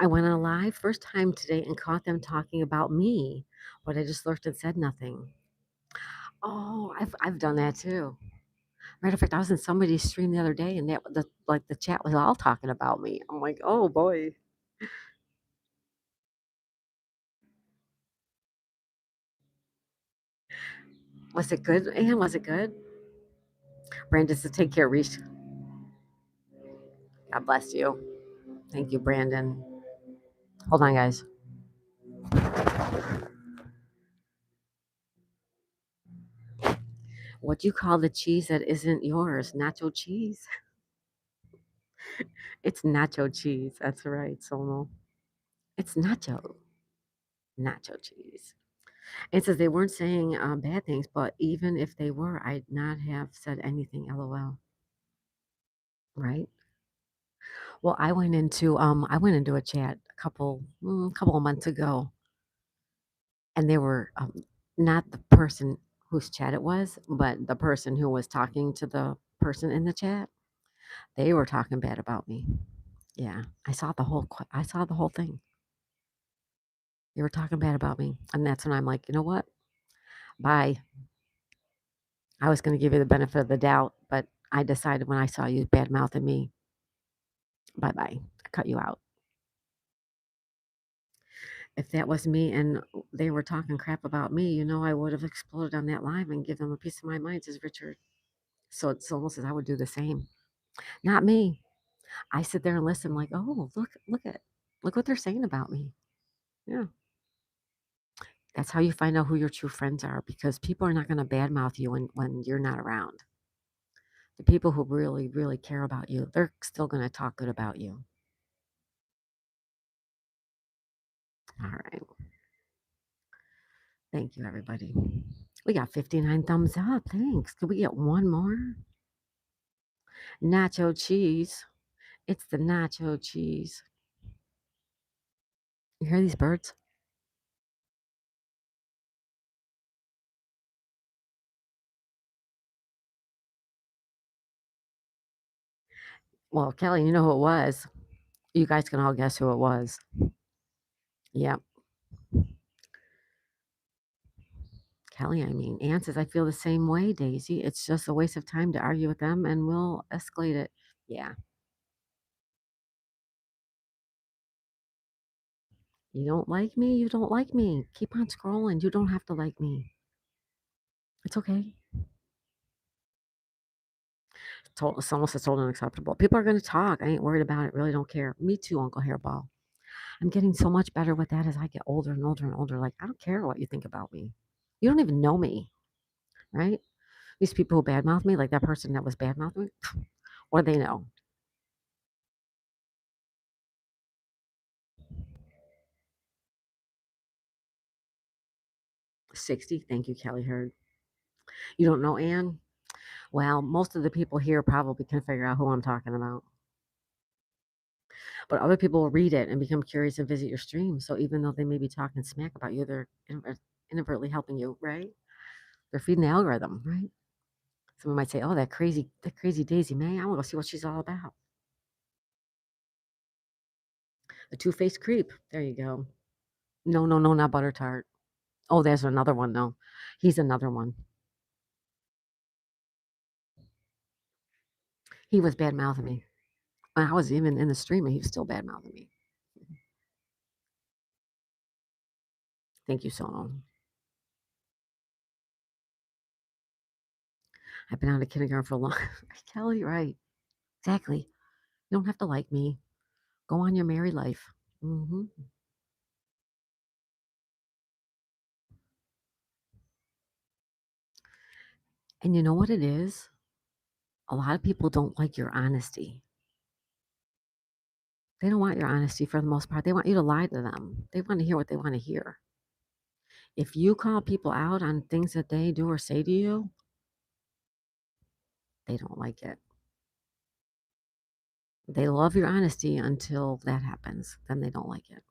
I went on live first time today and caught them talking about me, but I just lurked and said nothing. Oh, I've done that too. Matter of fact, I was in somebody's stream the other day, and the chat was all talking about me. I'm like, oh boy, was it good? And was it good? Brandon says, take care, Reese. God bless you. Thank you, Brandon. Hold on, guys. What do you call the cheese that isn't yours? Nacho cheese? It's nacho cheese. That's right, Sono. It's nacho cheese. It says they weren't saying bad things, but even if they were, I'd not have said anything. LOL. Right? Well, I went into a chat couple of months ago, and they were not the person whose chat it was, but the person who was talking to the person in the chat. They were talking bad about me. Yeah, I saw the whole thing. They were talking bad about me, and that's when I'm like, you know what? Bye. I was going to give you the benefit of the doubt, but I decided when I saw you bad mouthing me, bye bye. I cut you out. If that was me and they were talking crap about me, I would have exploded on that live and give them a piece of my mind, says Richard. So it's almost as I would do the same. Not me. I sit there and listen, like, oh, look what they're saying about me. Yeah. That's how you find out who your true friends are, because people are not going to badmouth you when you're not around. The people who really, really care about you, they're still going to talk good about you. All right. Thank you, everybody. We got 59 thumbs up. Thanks. Could we get one more? Nacho cheese. It's the nacho cheese. You hear these birds? Well, Kelly, you know who it was. You guys can all guess who it was. Yep. Kelly, I mean, Ann says, I feel the same way, Daisy. It's just a waste of time to argue with them and we'll escalate it. Yeah. You don't like me? You don't like me. Keep on scrolling. You don't have to like me. It's okay. It's almost totally unacceptable. People are going to talk. I ain't worried about it. Really don't care. Me too, Uncle Hairball. I'm getting so much better with that as I get older and older and older. Like, I don't care what you think about me. You don't even know me, right? These people who badmouth me, like that person that was badmouthing me, what do they know? 60. Thank you, Kelly Heard. You don't know Ann? Well, most of the people here probably can figure out who I'm talking about. But other people will read it and become curious and visit your stream. So even though they may be talking smack about you, they're inadvertently helping you, right? They're feeding the algorithm, right? Someone might say, "Oh, that crazy Daisy May. I want to go see what she's all about." The two-faced creep. There you go. No, no, no, not butter tart. Oh, there's another one. No, he's another one. He was bad mouthing me. I was even in the stream, and he was still bad mouthing me. Thank you, Sono. I've been out of kindergarten for a long. Kelly, right? Exactly. You don't have to like me. Go on your merry life. Hmm. And you know what it is? A lot of people don't like your honesty. They don't want your honesty for the most part. They want you to lie to them. They want to hear what they want to hear. If you call people out on things that they do or say to you, they don't like it. They love your honesty until that happens. Then they don't like it.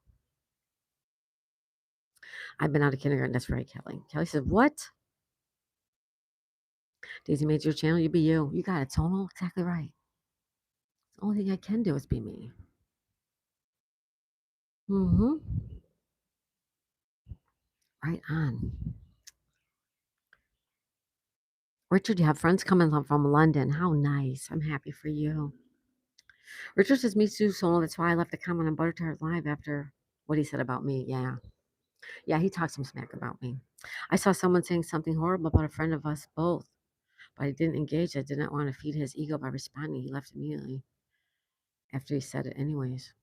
I've been out of kindergarten. That's right, Kelly. Kelly said, "What? Daisy made your channel. You be you. You got it, Tonal. Exactly right. The only thing I can do is be me." Mm-hmm. Right on. Richard, you have friends coming from London. How nice. I'm happy for you. Richard says, me too, Tonal. That's why I left a comment on Butter Tart Live after what he said about me. Yeah. Yeah, he talked some smack about me. I saw someone saying something horrible about a friend of us both, but I didn't engage. I did not want to feed his ego by responding. He left immediately after he said it, anyways.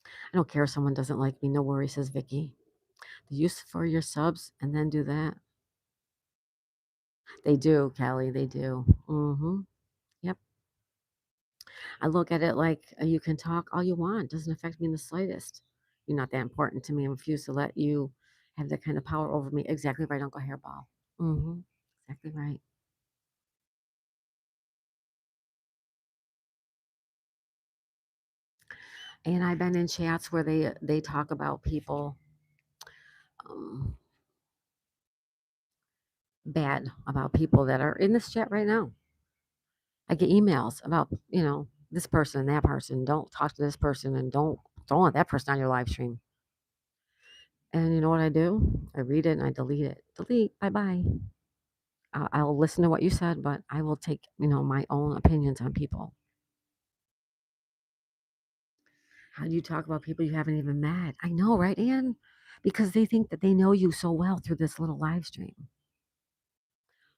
I don't care if someone doesn't like me. No worries, says Vicky. The use for your subs and then do that. They do, Callie. They do. Mm-hmm. Yep. I look at it like you can talk all you want. Doesn't affect me in the slightest. You're not that important to me. I refuse to let you have that kind of power over me. Exactly right, Uncle Hairball. Mm-hmm. Exactly right. And I've been in chats where they talk about people um, bad about people that are in this chat right now. I get emails about this person and that person. Don't talk to this person and don't want that person on your live stream. And you know what I do? I read it and I delete it. Delete. Bye bye. I'll listen to what you said, but I will take my own opinions on people. How do you talk about people you haven't even met? I know, right, Ann? Because they think that they know you so well through this little live stream.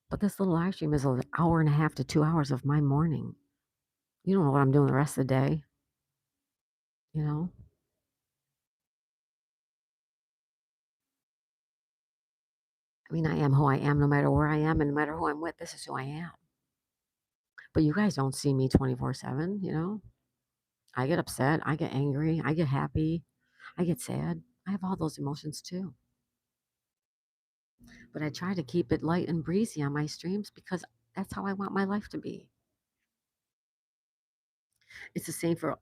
But this little live stream is an hour and a half to 2 hours of my morning. You don't know what I'm doing the rest of the day, you know? I mean, I am who I am no matter where I am and no matter who I'm with. This is who I am. But you guys don't see me 24/7, you know? I get upset. I get angry. I get happy. I get sad. I have all those emotions too. But I try to keep it light and breezy on my streams because that's how I want my life to be. It's the same for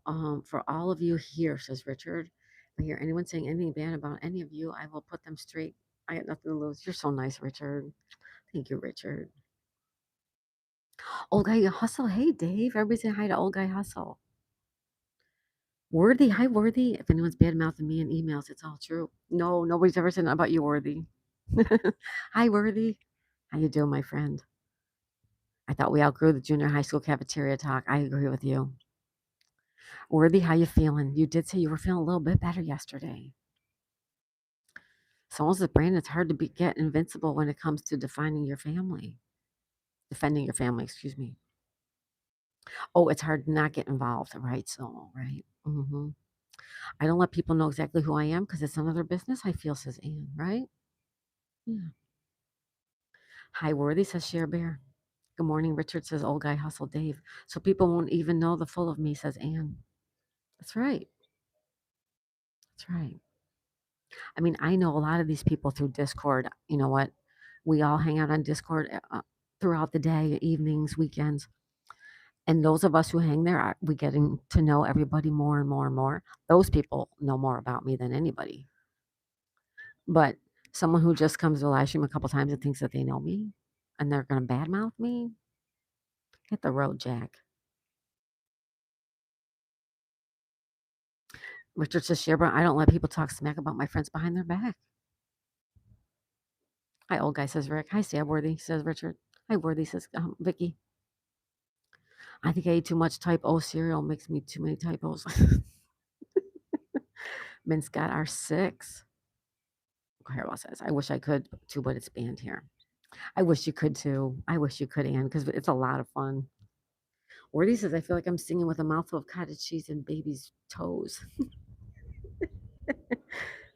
all of you here, says Richard. If I hear anyone saying anything bad about any of you, I will put them straight. I got nothing to lose. You're so nice, Richard. Thank you, Richard. Old guy hustle. Hey, Dave. Everybody say hi to old guy hustle. Worthy. Hi, Worthy. If anyone's bad mouthing me in emails, it's all true. No, nobody's ever said that about you, Worthy. Hi, Worthy. How you doing, my friend? I thought we outgrew the junior high school cafeteria talk. I agree with you. Worthy, how you feeling? You did say you were feeling a little bit better yesterday. Someone says, Brandon, it's hard to get invincible when it comes to defending your family, excuse me. Oh, it's hard to not get involved, right? So, right. I don't let people know exactly who I am because it's none of their business, I feel, says Anne, right? Yeah. Hi, Worthy, says Share Bear. Good morning, Richard, says Old Guy Hustle Dave. So people won't even know the full of me, says Anne. That's right. That's right. I mean, I know a lot of these people through Discord. You know what? We all hang out on Discord throughout the day, evenings, weekends. And those of us who hang there, we getting to know everybody more and more and more. Those people know more about me than anybody. But someone who just comes to the live stream a couple times and thinks that they know me and they're going to badmouth me, hit the road, Jack. Richard says, Sherburne, I don't let people talk smack about my friends behind their back. Hi, old guy, says Rick. Hi, Stab Worthy, says Richard. Hi, Worthy, says Vicky. I think I ate too much type O cereal. Makes me too many typos. Mince got our 6. Harold says, I wish I could too, but it's banned here. I wish you could too. I wish you could, Ann, because it's a lot of fun. Worthy says, I feel like I'm singing with a mouthful of cottage cheese and baby's toes.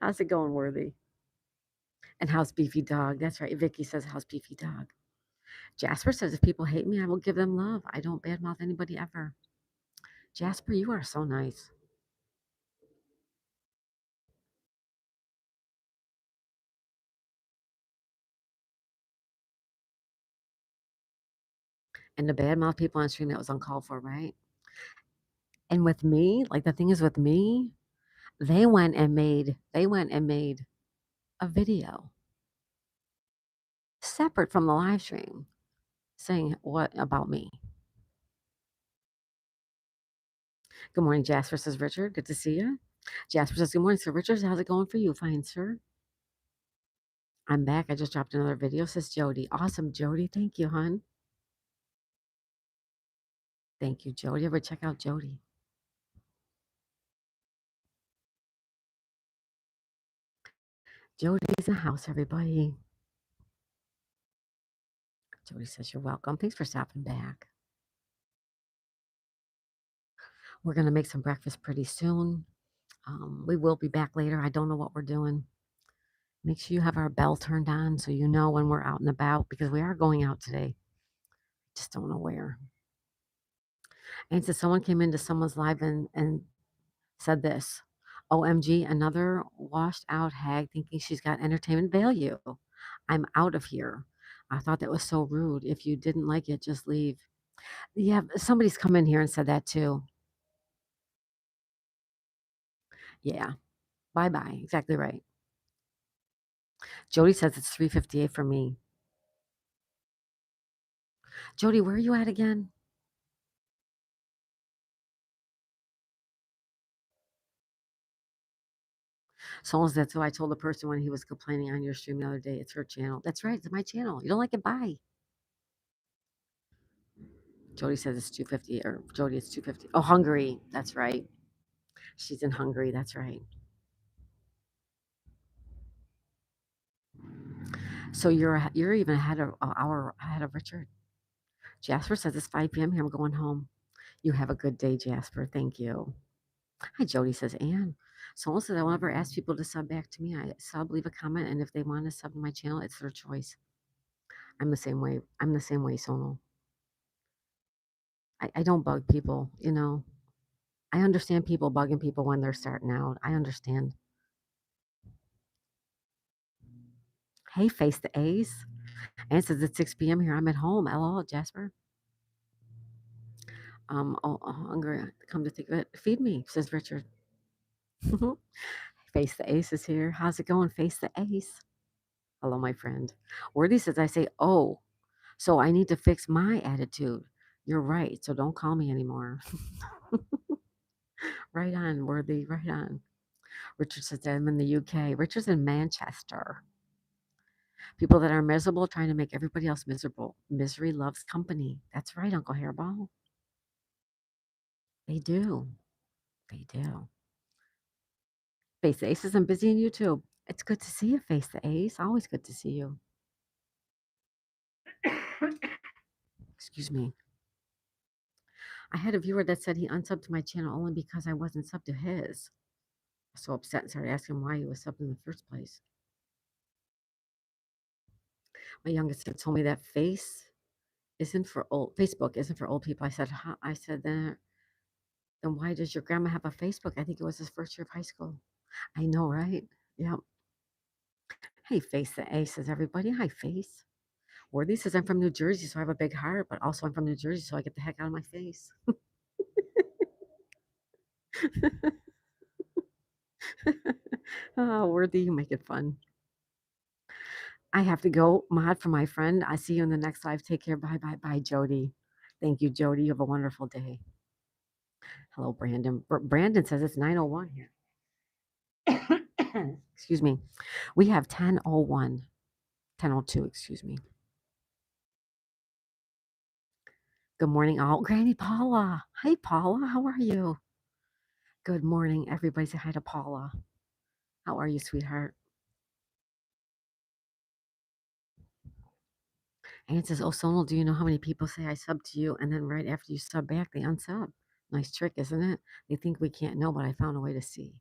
How's it going, Worthy? And how's Beefy Dog? That's right. Vicky says, how's Beefy Dog? Jasper says, if people hate me, I will give them love. I don't badmouth anybody ever. Jasper, you are so nice. And to badmouth people on stream, that was uncalled for, right? And with me, like the thing is with me, they went and made a video separate from the live stream saying what about me. Good morning, Jasper, says Richard. Good to see you. Jasper says, good morning, Sir Richard. How's it going for you? Fine, sir. I'm back. I just dropped another video, says Jody. Awesome, Jody. Thank you, hon. Thank you, Jody. Ever check out Jody? Jody's in the house, everybody. Jody says, you're welcome. Thanks for stopping back. We're going to make some breakfast pretty soon. We will be back later. I don't know what we're doing. Make sure you have our bell turned on so you know when we're out and about because we are going out today. Just don't know where. And so someone came into someone's live and said this, OMG, another washed out hag thinking she's got entertainment value. I'm out of here. I thought that was so rude. If you didn't like it, just leave. Yeah, somebody's come in here and said that too. Yeah. Bye-bye. Exactly right. Jody says it's 3:58 for me. Jody, where are you at again? Someone that's who I told the person when he was complaining on your stream the other day. It's her channel. That's right. It's my channel. You don't like it? Bye. Jody says it's 250 or Jody, it's 250. Oh, Hungary. That's right. She's in Hungary. That's right. So you're even ahead of an hour ahead of Richard. Jasper says it's 5 p.m. here. I'm going home. You have a good day, Jasper. Thank you. Hi, Jody, says Anne. Someone says I will never ask people to sub back to me. I sub, leave a comment, and if they want to sub to my channel, it's their choice. I'm the same way. I'm the same way, Sonal. I don't bug people, you know. I understand people bugging people when they're starting out. I understand. Hey, face the A's. And it says it's 6 p.m. here. I'm at home. LOL, Jasper. Hungry. Come to think of it, feed me, says Richard. Face the Ace is here. How's it going? Face the Ace. Hello, my friend. Worthy says I say, oh, so I need to fix my attitude. You're right. So don't call me anymore. Right on, Worthy. Right on. Richard says I'm in the UK. Richard's in Manchester. People that are miserable trying to make everybody else miserable. Misery loves company. That's right, Uncle Hairball. They do. They do. Face the Aces, I'm busy on YouTube. It's good to see you, Face the Ace. Always good to see you. Excuse me. I had a viewer that said he unsubbed to my channel only because I wasn't subbed to his. I was so upset and started asking him why he was subbed in the first place. My youngest son told me that Facebook isn't for old people. I said, huh? I said, then why does your grandma have a Facebook? I think it was his first year of high school. I know, right? Yep. Hey, Face the Ace, says everybody. Hi, Face. Worthy says I'm from New Jersey, so I have a big heart, but also I'm from New Jersey, so I get the heck out of my face. Oh, Worthy, you make it fun. I have to go mod for my friend. I see you in the next live. Take care. Bye, bye, bye, Jody. Thank you, Jody. You have a wonderful day. Hello, Brandon. Brandon says it's 9:01 here. Excuse me. We have 10:01, 10:02, excuse me. Good morning, all. Granny Paula. Hi, Paula. How are you? Good morning. Everybody say hi to Paula. How are you, sweetheart? And it says, oh, Sonal, do you know how many people say I sub to you? And then right after you sub back, they unsub. Nice trick, isn't it? They think we can't know, but I found a way to see.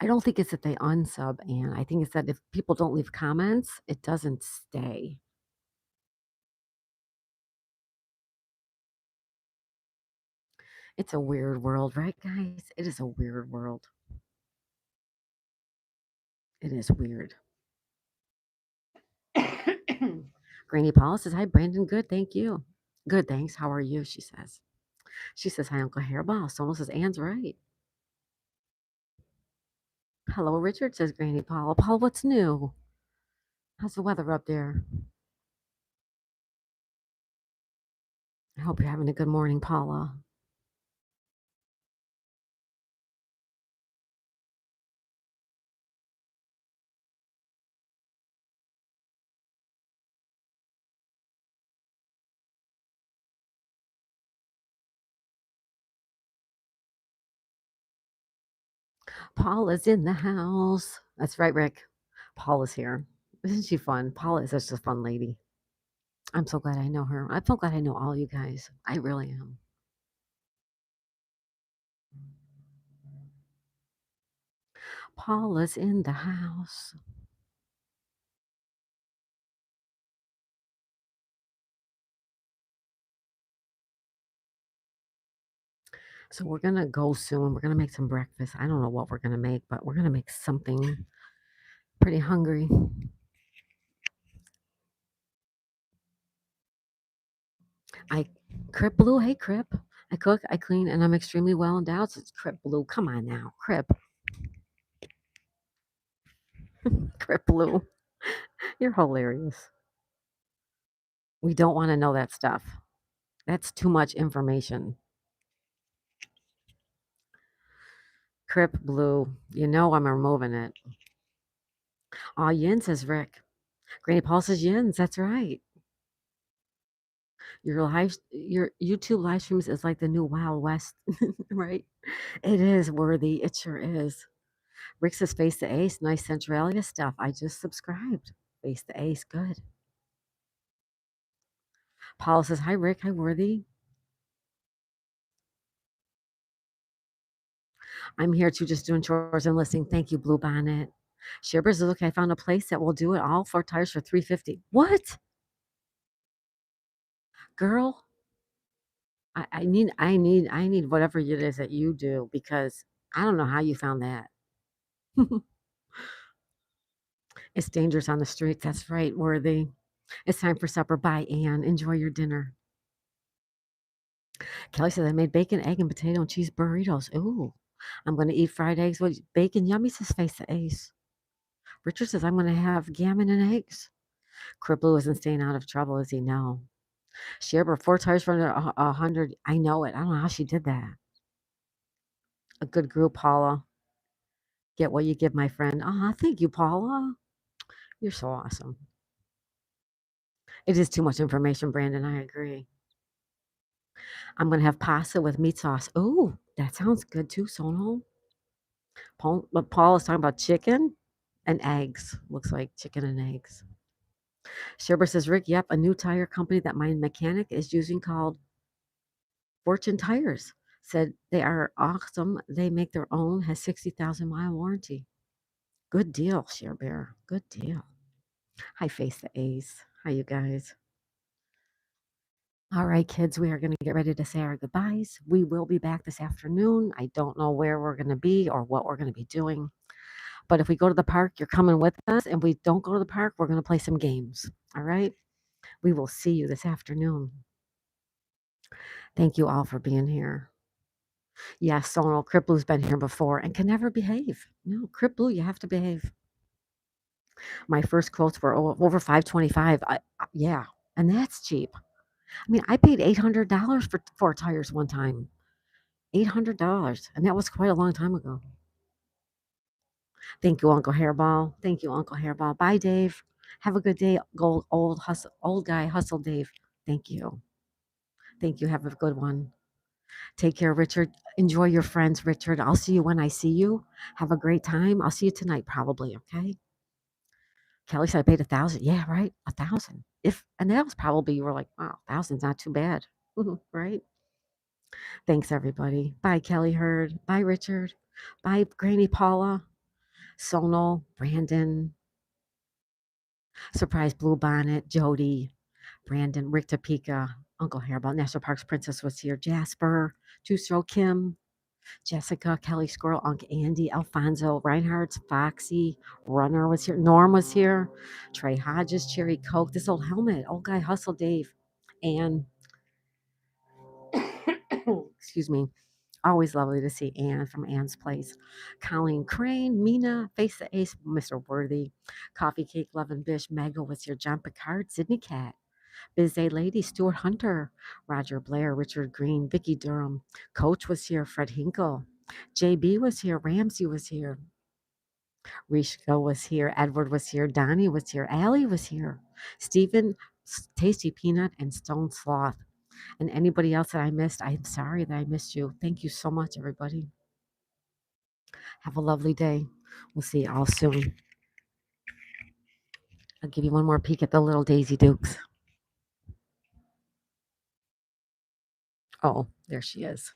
I don't think it's that they unsub, and I think it's that if people don't leave comments, it doesn't stay. It's a weird world, right, guys? It is a weird world. It is weird. Granny Paula says, hi, Brandon. Good, thank you. Good, thanks. How are you? She says. She says, hi, Uncle Hairball. Someone says, Anne's right. Hello, Richard, says Granny Paula. Paul, what's new? How's the weather up there? I hope you're having a good morning, Paula. Paula's in the house. That's right, Rick. Paula's here. Isn't she fun? Paula is such a fun lady. I'm so glad I know her. I'm so glad I know all you guys. I really am. Paula's in the house. So we're gonna go soon. We're gonna make some breakfast. I don't know what we're gonna make, but we're gonna make something pretty hungry. I Crip Blue, hey Crip. I cook, I clean, and I'm extremely well endowed. So it's Crip Blue. Come on now, Crip. Crip Blue. You're hilarious. We don't want to know that stuff. That's too much information. Crip Blue. You know I'm removing it. Aw, Yin says Rick. Granny Paul says Yins. That's right. Your YouTube live streams is like the new Wild West, right? It is Worthy. It sure is. Rick says Face the Ace. Nice Centralia stuff. I just subscribed. Face the Ace. Good. Paul says, hi, Rick. Hi, Worthy. I'm here too, just doing chores and listening. Thank you, Blue Bonnet. Shippers, look, I found a place that will do it all. 4 tires for $3.50. What? Girl, I need whatever it is that you do because I don't know how you found that. It's dangerous on the streets. That's right, Worthy. It's time for supper. Bye, Anne. Enjoy your dinner. Kelly says I made bacon, egg, and potato and cheese burritos. Ooh, I'm going to eat fried eggs with bacon. Yummy says Face the Ace. Richard says I'm going to have gammon and eggs. Cripple isn't staying out of trouble, is he? No. Sherbert, 4 tires for under 100. I know it. I don't know how she did that. A good group, Paula. Get what you give, my friend. Thank you, Paula. You're so awesome. It is too much information, Brandon. I agree. I'm gonna have pasta with meat sauce. Oh, that sounds good too, Sono. Paul is talking about chicken and eggs. Looks like chicken and eggs. Sherber says, Rick, yep, a new tire company that my mechanic is using called Fortune Tires. Said they are awesome. They make their own, has 60,000-mile warranty. Good deal, Sherbear. Good deal. Hi, Face the Ace. Hi, you guys. All right, kids, we are going to get ready to say our goodbyes. We will be back this afternoon. I don't know where we're going to be or what we're going to be doing. But if we go to the park, you're coming with us. And we don't go to the park, we're going to play some games. All right? We will see you this afternoon. Thank you all for being here. Yes, Sonal, Crip Blue's been here before and can never behave. No, Crip Blue, you have to behave. My first quotes were over 525. Yeah, and that's cheap. I mean, I paid $800 for 4 tires one time. $800, and that was quite a long time ago. Thank you, Uncle Hairball. Thank you, Uncle Hairball. Bye, Dave. Have a good day, old guy, hustle, Dave. Thank you. Thank you. Have a good one. Take care, Richard. Enjoy your friends, Richard. I'll see you when I see you. Have a great time. I'll see you tonight, probably. Okay. Kelly said I paid 1,000. Yeah, right. 1,000. And that was probably you were like, wow, 1,000's not too bad, right? Thanks, everybody. Bye, Kelly Hurd. Bye, Richard. Bye, Granny Paula, Sonal, Brandon, Surprise Blue Bonnet, Jody, Brandon, Rick Topeka, Uncle Hairball, National Parks Princess was here, Jasper, Two Kim, Jessica, Kelly Squirrel, Uncle Andy, Alfonso, Reinhardt, Foxy, Runner was here, Norm was here, Trey Hodges, Cherry Coke, this old helmet, old guy Hustle Dave, and excuse me, always lovely to see Ann from Ann's Place, Colleen Crane, Mina, Face the Ace, Mr. Worthy, Coffee Cake, Lovin' Bish, Mega was here, John Picard, Sydney Cat, Biz A Lady, Stuart Hunter, Roger Blair, Richard Green, Vicky Durham, Coach was here, Fred Hinkle, JB was here, Ramsey was here, Rishko was here, Edward was here, Donnie was here, Allie was here, Stephen, Tasty Peanut, and Stone Sloth. And anybody else that I missed, I'm sorry that I missed you. Thank you so much, everybody. Have a lovely day. We'll see you all soon. I'll give you one more peek at the little Daisy Dukes. Oh, there she is.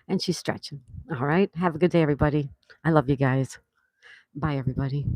And she's stretching. All right. Have a good day, everybody. I love you guys. Bye, everybody.